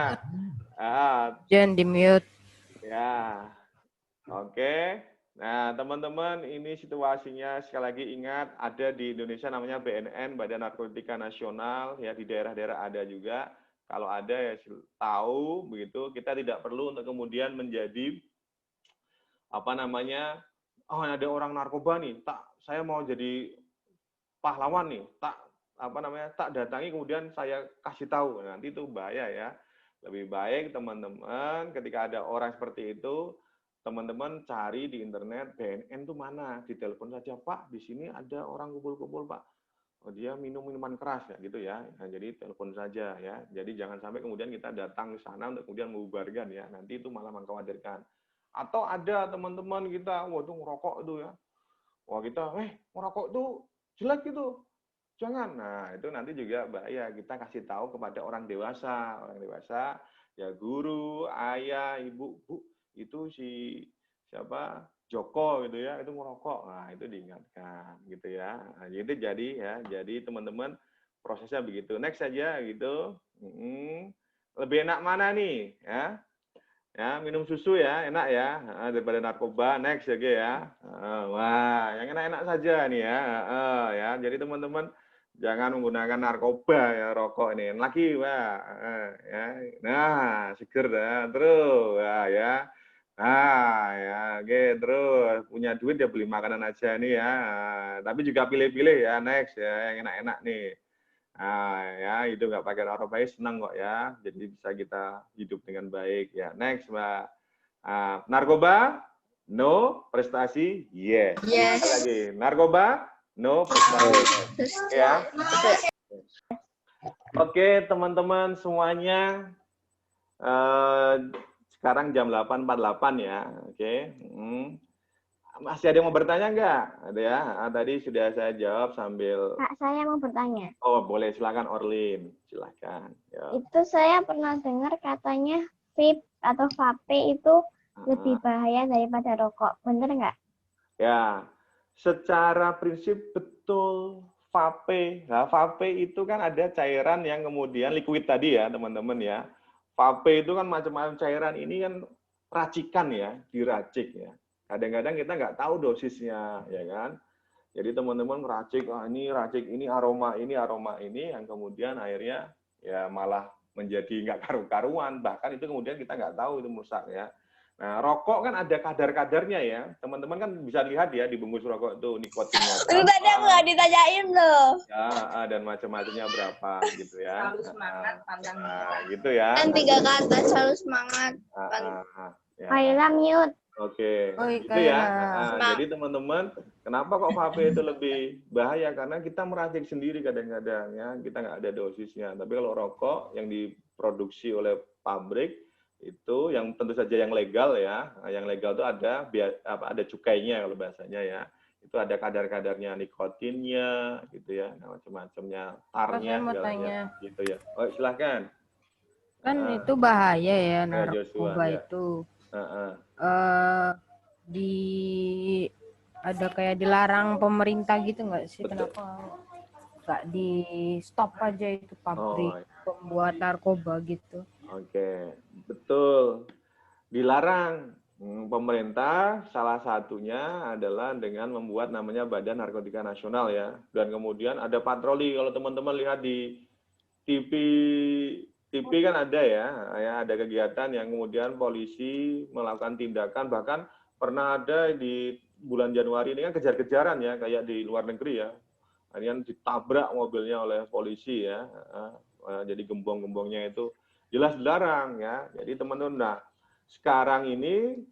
Nah, Jangan di mute. ya. Oke. Nah, teman-teman, ini situasinya sekali lagi ingat ada di Indonesia namanya BNN, Badan Narkotika Nasional, ya di daerah-daerah ada juga. Kalau ada ya tahu begitu, kita tidak perlu untuk kemudian menjadi apa namanya, oh ada orang narkoba nih, saya mau jadi pahlawan nih, tak datangi kemudian saya kasih tahu. Nanti itu bahaya ya. Lebih baik teman-teman ketika ada orang seperti itu, teman-teman cari di internet BNN itu mana, ditelepon saja, Pak, di sini ada orang kumpul-kumpul, Pak. Oh, dia minum minuman keras ya gitu ya. Nah, jadi telepon saja ya. Jadi jangan sampai kemudian kita datang ke sana untuk kemudian mengubarkan ya. Nanti itu malah mengkhawatirkan. Atau ada teman-teman kita, waduh ngerokok itu ya. Wah kita, ngerokok itu jelek itu. Jangan. Nah, itu nanti juga bahaya. Kita kasih tahu kepada orang dewasa. Orang dewasa, ya guru, ayah, ibu, Bu, itu si siapa? Joko gitu ya, itu ngerokok. Nah, itu diingatkan gitu ya. Nah, itu jadi teman-teman prosesnya begitu. Next saja gitu. Lebih enak mana nih, ya? Ya, minum susu ya, enak ya, daripada narkoba. Next aja ya. Wah, yang enak-enak saja nih ya. Ya, jadi teman-teman jangan menggunakan narkoba ya, rokok ini. Lagi, wah, ya. Nah, seger dah. Terus, ya. Nah, ya, oke, terus punya duit ya beli makanan aja nih ya. Tapi juga pilih-pilih ya, next ya, yang enak-enak nih. Nah, ya, itu nggak pakai narkoba, senang kok ya. Jadi bisa kita hidup dengan baik ya. Next, Mbak. Narkoba, no. Prestasi, yes. Yes. Lagi, narkoba, no. Prestasi, ya. Oke, teman-teman semuanya. Sekarang jam 8.48 ya, oke. Masih ada yang mau bertanya nggak? Ada ya? Tadi sudah saya jawab sambil. Kak, saya mau bertanya. Oh boleh, silakan Orlin, silakan. Ya. Itu saya pernah dengar katanya vape atau vape itu lebih bahaya daripada rokok, bener nggak? Ya, secara prinsip betul vape. Nah, vape itu kan ada cairan yang kemudian liquid tadi ya, teman-teman ya. Vape itu kan macam-macam cairan, ini kan racikan ya, diracik ya. Kadang-kadang kita nggak tahu dosisnya, ya kan. Jadi teman-teman ngeracik, ini racik ini aroma ini, yang kemudian akhirnya ya malah menjadi nggak karu-karuan. Bahkan itu kemudian kita nggak tahu itu merusak ya. Nah, rokok kan ada kadar-kadarnya ya. Teman-teman kan bisa lihat ya di bungkus rokok itu nikotinnya. Tadi aku nggak ditanyain loh. Ya, dan macam-macamnya berapa gitu ya. Selalu semangat, pantang. Nah, gitu ya. Dan 3 kata selalu semangat. Ya. Kaila mute. Oke, Oi, gitu ya. Kaila. Jadi teman-teman, kenapa kok vape itu lebih bahaya? Karena kita meracik sendiri kadang-kadang ya, kita nggak ada dosisnya. Tapi kalau rokok yang diproduksi oleh pabrik itu yang tentu saja yang legal ya. Yang legal itu ada cukainya kalau bahasanya ya. Itu ada kadar-kadarnya, nikotinnya gitu ya, macam-macamnya, tarnya segalanya gitu ya. Oh, silahkan. Kan itu bahaya ya narkoba ya. itu. Ada kayak dilarang pemerintah gitu nggak sih? Betul. Kenapa nggak di stop aja itu pabrik pembuat narkoba gitu? Oke, betul. Dilarang. Pemerintah salah satunya adalah dengan membuat namanya Badan Narkotika Nasional ya. Dan kemudian ada patroli. Kalau teman-teman lihat di TV kan ada ya, ada kegiatan yang kemudian polisi melakukan tindakan, bahkan pernah ada di bulan Januari ini kan kejar-kejaran ya, kayak di luar negeri ya. Kemudian ditabrak mobilnya oleh polisi ya. Jadi gembong-gembongnya itu jelas dilarang ya. Jadi teman-teman, nah sekarang ini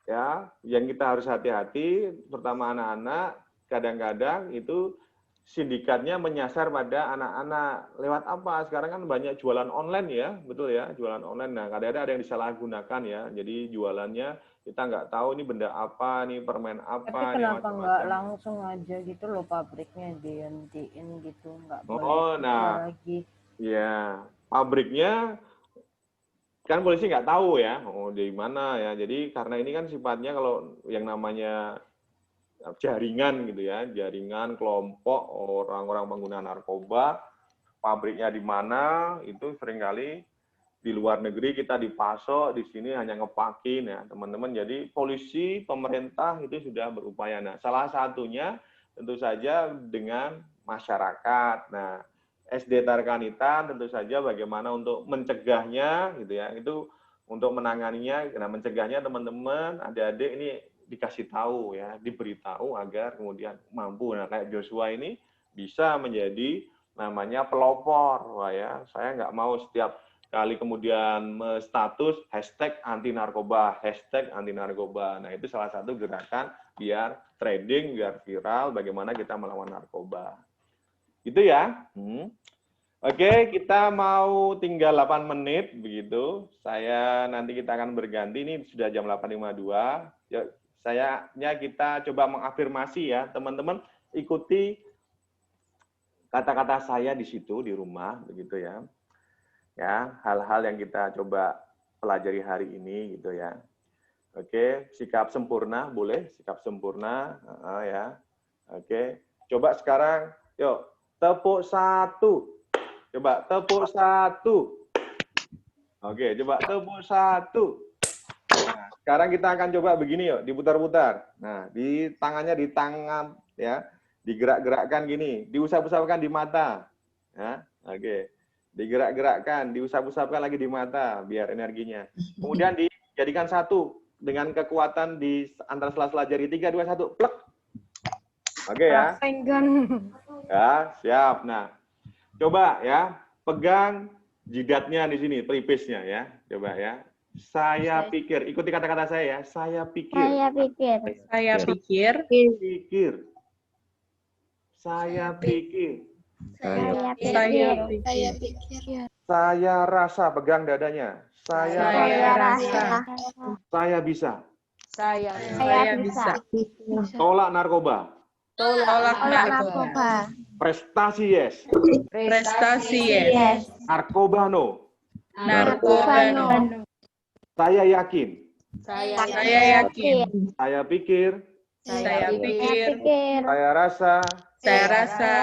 ya yang kita harus hati-hati, terutama anak-anak, kadang-kadang itu sindikatnya menyasar pada anak-anak. Lewat apa? Sekarang kan banyak jualan online ya, betul ya, jualan online. Nah, kadang-kadang ada yang disalahgunakan ya. Jadi jualannya kita nggak tahu ini benda apa, nih permen apa, Tapi nih kenapa nggak macam-macam. langsung aja gitu loh pabriknya dihentiin gitu, nggak boleh Oh, nah, lagi. ya, pabriknya kan polisi nggak tahu ya, oh di mana ya. Jadi karena ini kan sifatnya kalau yang namanya jaringan gitu ya, jaringan kelompok orang-orang pengguna narkoba, pabriknya di mana, itu seringkali di luar negeri kita dipasok, di sini hanya ngepakin ya teman-teman. Jadi polisi, pemerintah itu sudah berupaya. Nah, salah satunya tentu saja dengan masyarakat. Nah, SD Tarkanitan tentu saja bagaimana untuk mencegahnya gitu ya. Itu untuk menanganinya, nah mencegahnya teman-teman, adik-adik ini dikasih tahu ya, diberitahu agar kemudian mampu. Nah, kayak Joshua ini bisa menjadi namanya pelopor. Wah ya, saya nggak mau setiap kali kemudian status hashtag anti narkoba, hashtag anti narkoba. Nah, itu salah satu gerakan biar trading, biar viral, bagaimana kita melawan narkoba. Gitu ya. Oke, kita mau tinggal 8 menit begitu. Nanti kita akan berganti, ini sudah jam 8.52. Ya, kita coba mengafirmasi ya, teman-teman ikuti kata-kata saya di situ di rumah begitu ya. Ya, hal-hal yang kita coba pelajari hari ini gitu ya. Oke, sikap sempurna boleh, sikap sempurna ya. Oke, coba sekarang yuk tepuk 1. Coba tepuk 1. Oke, coba tepuk 1. Nah, sekarang kita akan coba begini yuk, diputar-putar. Nah, di tangannya di tangan ya, digerak-gerakkan gini, diusap-usapkan di mata. Ya, oke. Digerak-gerakkan, diusap-usapkan lagi di mata biar energinya. Kemudian dijadikan satu dengan kekuatan di antara sela-sela jari 3 2 1 plek. Oke ya. Ya, siap. Nah, coba ya, pegang jidatnya di sini, pelipisnya ya. Coba ya. Saya pikir, ikuti kata-kata saya ya. Saya pikir. Saya pikir. Saya pikir. Pikir. Saya pikir. Saya pikir. pikir. Saya rasa, pegang dadanya. Saya rasa. Saya bisa. Saya bisa. Tolak narkoba. Tolak narkoba. Prestasi yes. Prestasi yes. Narkoba no. Narkoba no. Saya yakin. Saya yakin. Saya pikir. Saya pikir. Saya rasa. Saya rasa.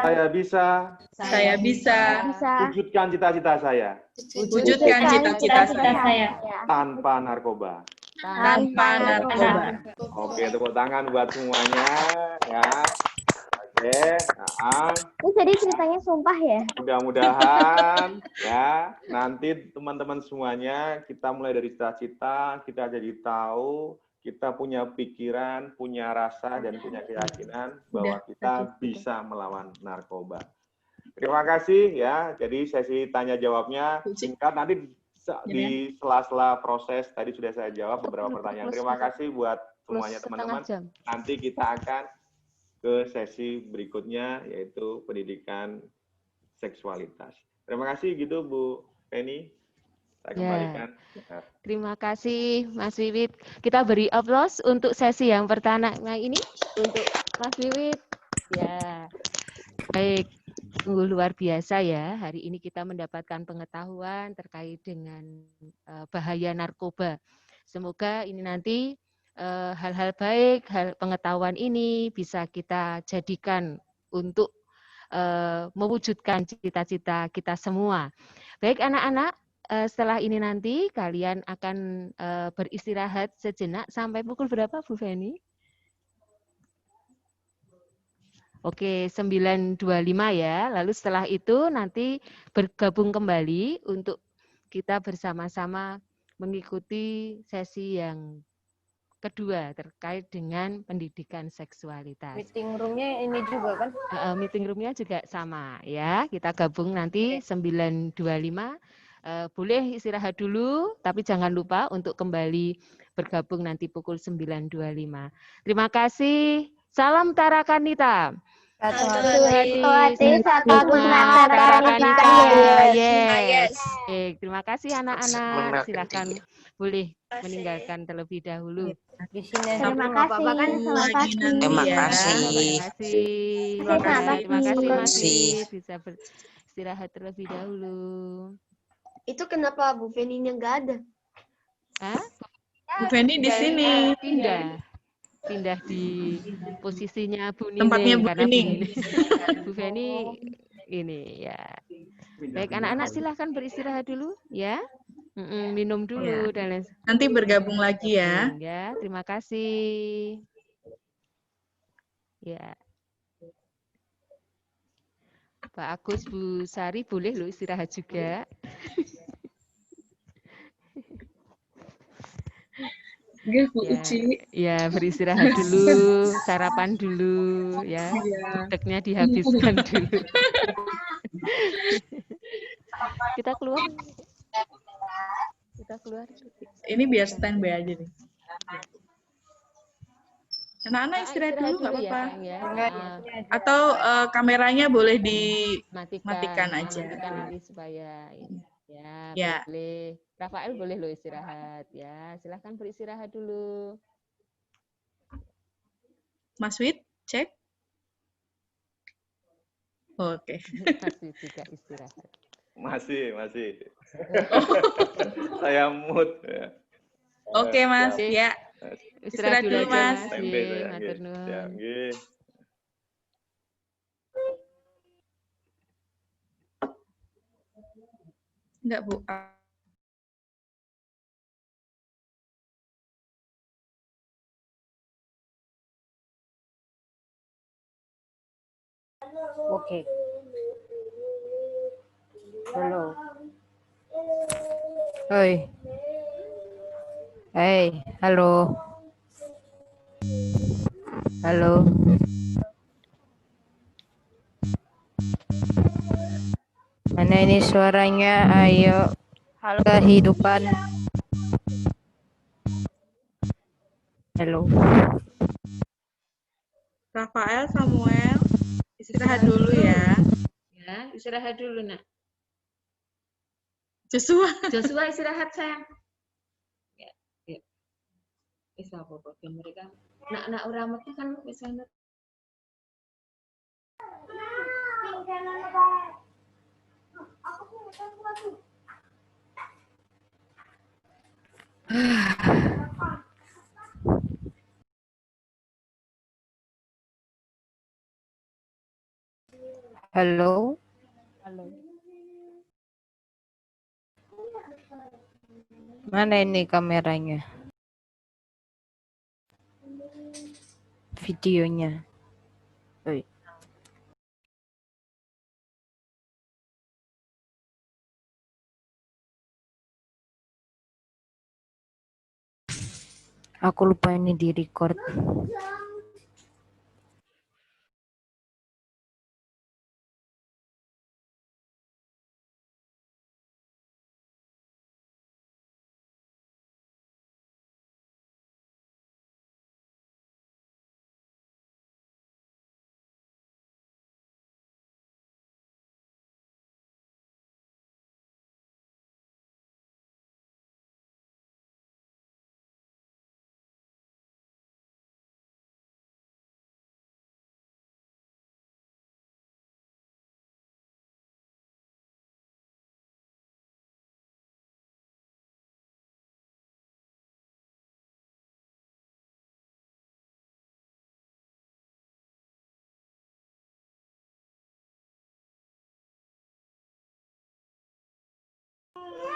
Saya bisa. Saya bisa. Wujudkan cita-cita saya. Wujudkan cita-cita saya. Tanpa narkoba. Tanpa narkoba. Oke, tepuk tangan buat semuanya ya. Oke, Ini jadi ceritanya sumpah ya? mudah-mudahan ya nanti teman-teman semuanya kita mulai dari cita-cita, kita jadi tahu, kita punya pikiran, punya rasa dan punya keyakinan bahwa kita bisa melawan narkoba. Terima kasih ya. Jadi sesi tanya jawabnya singkat, nanti di sela-sela proses tadi sudah saya jawab beberapa pertanyaan. Terima kasih buat semuanya teman-teman. Nanti kita akan ke sesi berikutnya yaitu pendidikan seksualitas. Terima kasih gitu Bu Penny. Saya kembalikan. Terima kasih Mas Wiwit. Kita beri aplaus untuk sesi yang pertama ini untuk Mas Wiwit. Ya. Baik. Sungguh luar biasa ya. Hari ini kita mendapatkan pengetahuan terkait dengan bahaya narkoba. Semoga ini nanti hal-hal baik, pengetahuan ini bisa kita jadikan untuk mewujudkan cita-cita kita semua. Baik anak-anak, setelah ini nanti kalian akan beristirahat sejenak sampai pukul berapa Bu Feni? Oke, 9.25 ya. Lalu setelah itu nanti bergabung kembali untuk kita bersama-sama mengikuti sesi yang kedua terkait dengan pendidikan seksualitas. Meeting room-nya ini juga kan? Meeting room-nya juga sama ya. Kita gabung nanti 9.25. Boleh istirahat dulu, tapi jangan lupa untuk kembali bergabung nanti pukul 9.25. Terima kasih. Salam Tarakanita. Satu Satu hati. Satu hati, satu Selamat melaksanakan sarapan ibadah. ibadah. Ah, Yes. yes. Baik, terima kasih anak-anak. Silakan boleh Kasih. meninggalkan terlebih dahulu. Di sini Terima nggak apa-apa kan? kasih. Selamat Lagi pagi. nanti Terima ya. kasih. Terima kasih. Selamat Ya, pagi. terima kasih Mas kasih. Wid. Bisa beristirahat terlebih dahulu. Itu kenapa Bu Feni-nya nggak ada? Hah? Bu Feni di sini. Pindah di posisinya Bu Tempatnya Nining Bu karena Bu Nining. Nining Bu Feni ini ya. Baik anak-anak silahkan beristirahat dulu ya. Minum dulu Ya. dan lain Nanti bergabung lagi ya. ya. Terima kasih. Ya. Pak Agus, Bu Sari boleh lo istirahat juga. Oke, Bu Ya, Uci. ya beristirahat dulu, sarapan dulu, ya, gudegnya dihabiskan dulu. Kita keluar. Ini biar standby aja nih. Anak-anak istirahat dulu nggak dulu ya, apa-apa. sayang, ya. Atau kameranya boleh dimatikan aja. Matikan nanti supaya ini. Ya, Ya. boleh. Rafael boleh lo istirahat ya. Silahkan beristirahat dulu. Mas Wid, cek. Oke. Masih juga istirahat. Masih. Saya mood ya. Oke, Mas. Ya. Istirahat dulu, aja, Mas. Tempe Ye, saya, matur nggih. nuwun. Ya, nggih. Enggak, Bu. Oke. Halo. Hoi. Hey, halo. Halo. Mana ini suaranya? Ayo. Halo. Kehidupan. Halo. Rafael, Samuel, istirahat dulu ya. Ya, istirahat dulu, Nak. Joshua Istirahat, sayang. Ya. Wis apa-apa mereka. Nak ora metu kan wis ana. Halo. Mana ini kameranya? Videonya. Oi. Aku lupa ini di record.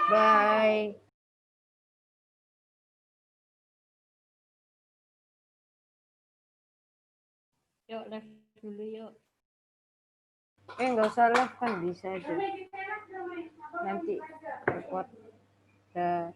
Bye. Yuk, live dulu yuk. Nggak usah live kan bisa aja. Nanti record. Dah.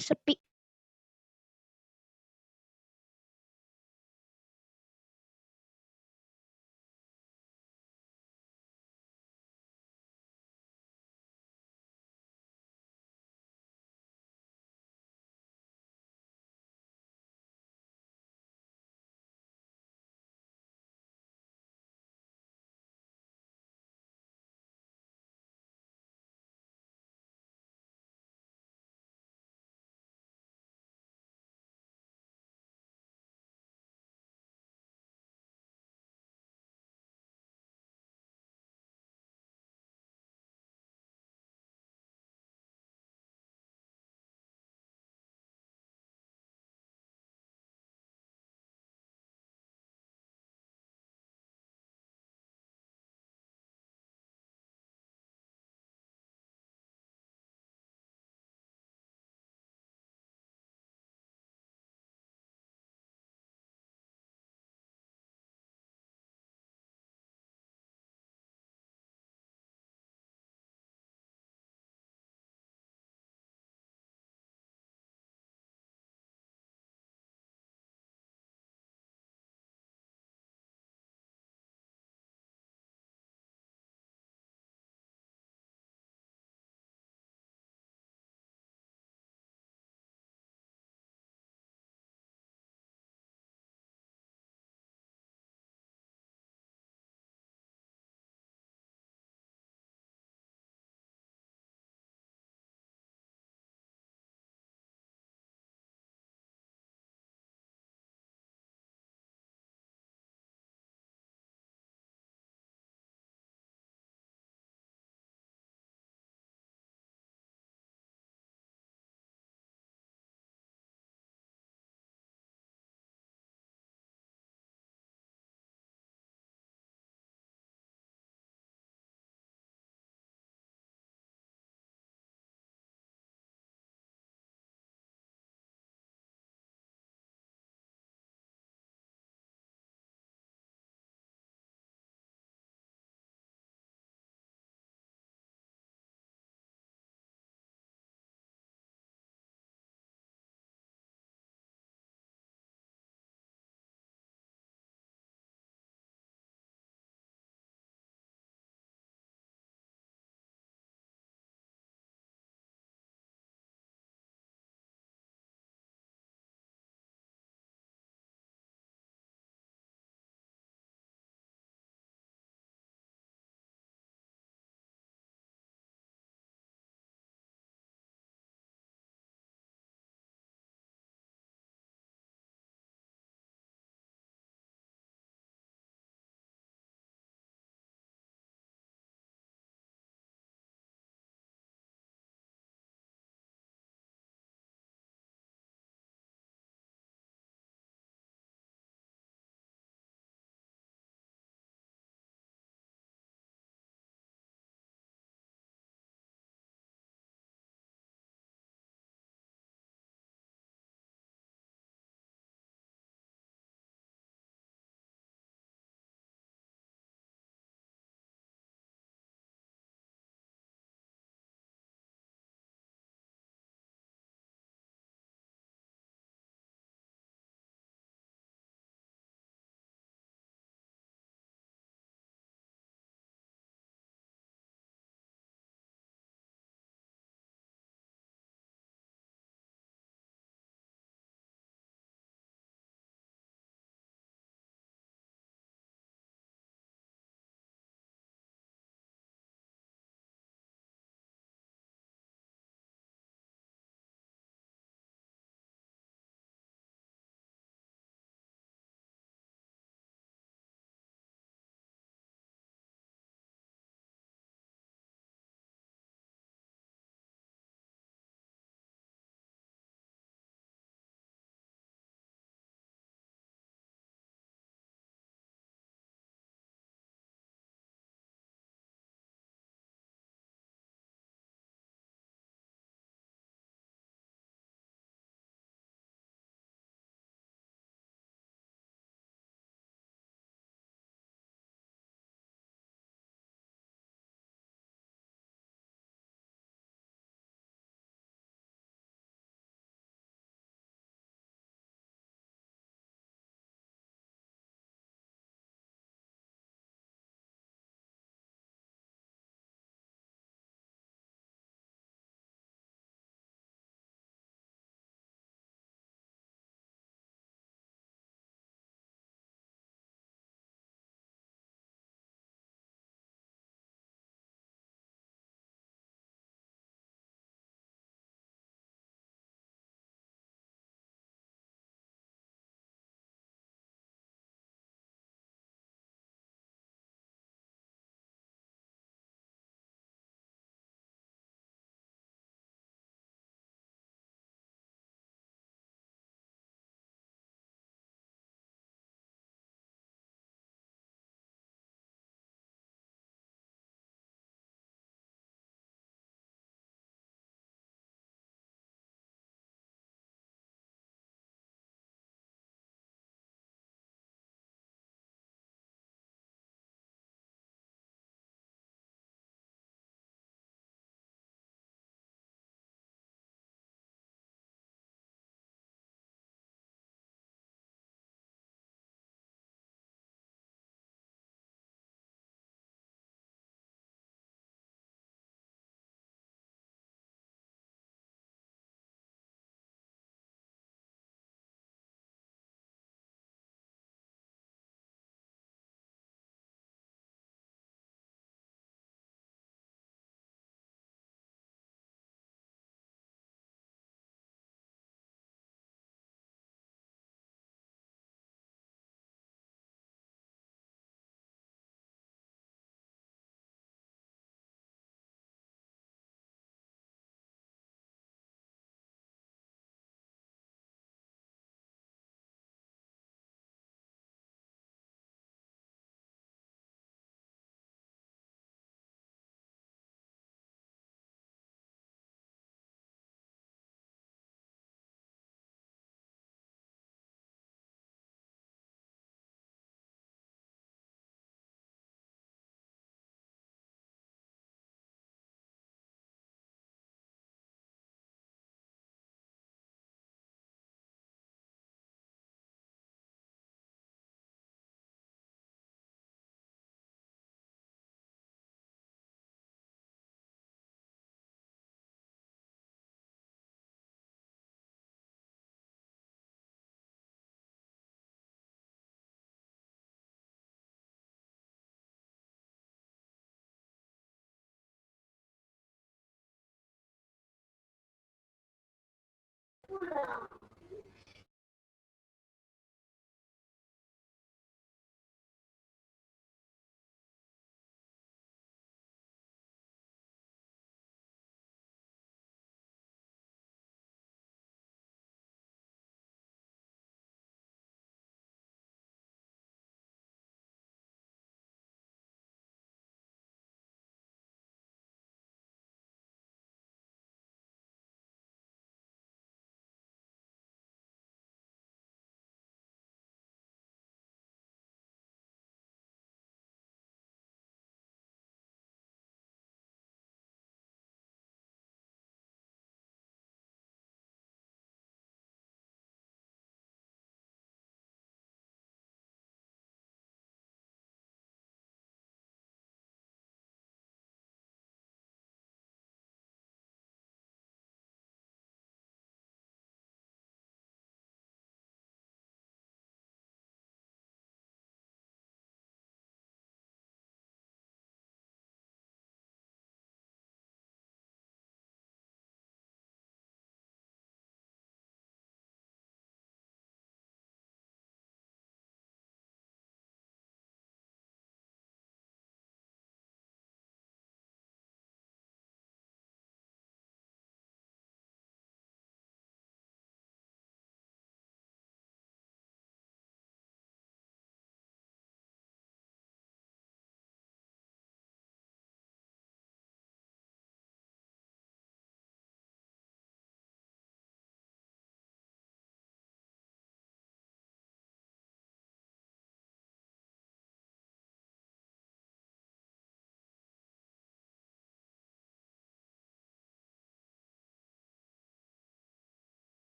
sepi.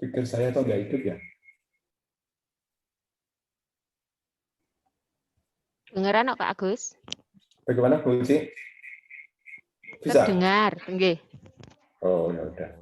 Speaker saya kok nggak hidup ya? Dengeran kok Kak Agus? Bagaimana Bu Uci? Bisa? Terdengar, nggih. Oh, ya udah.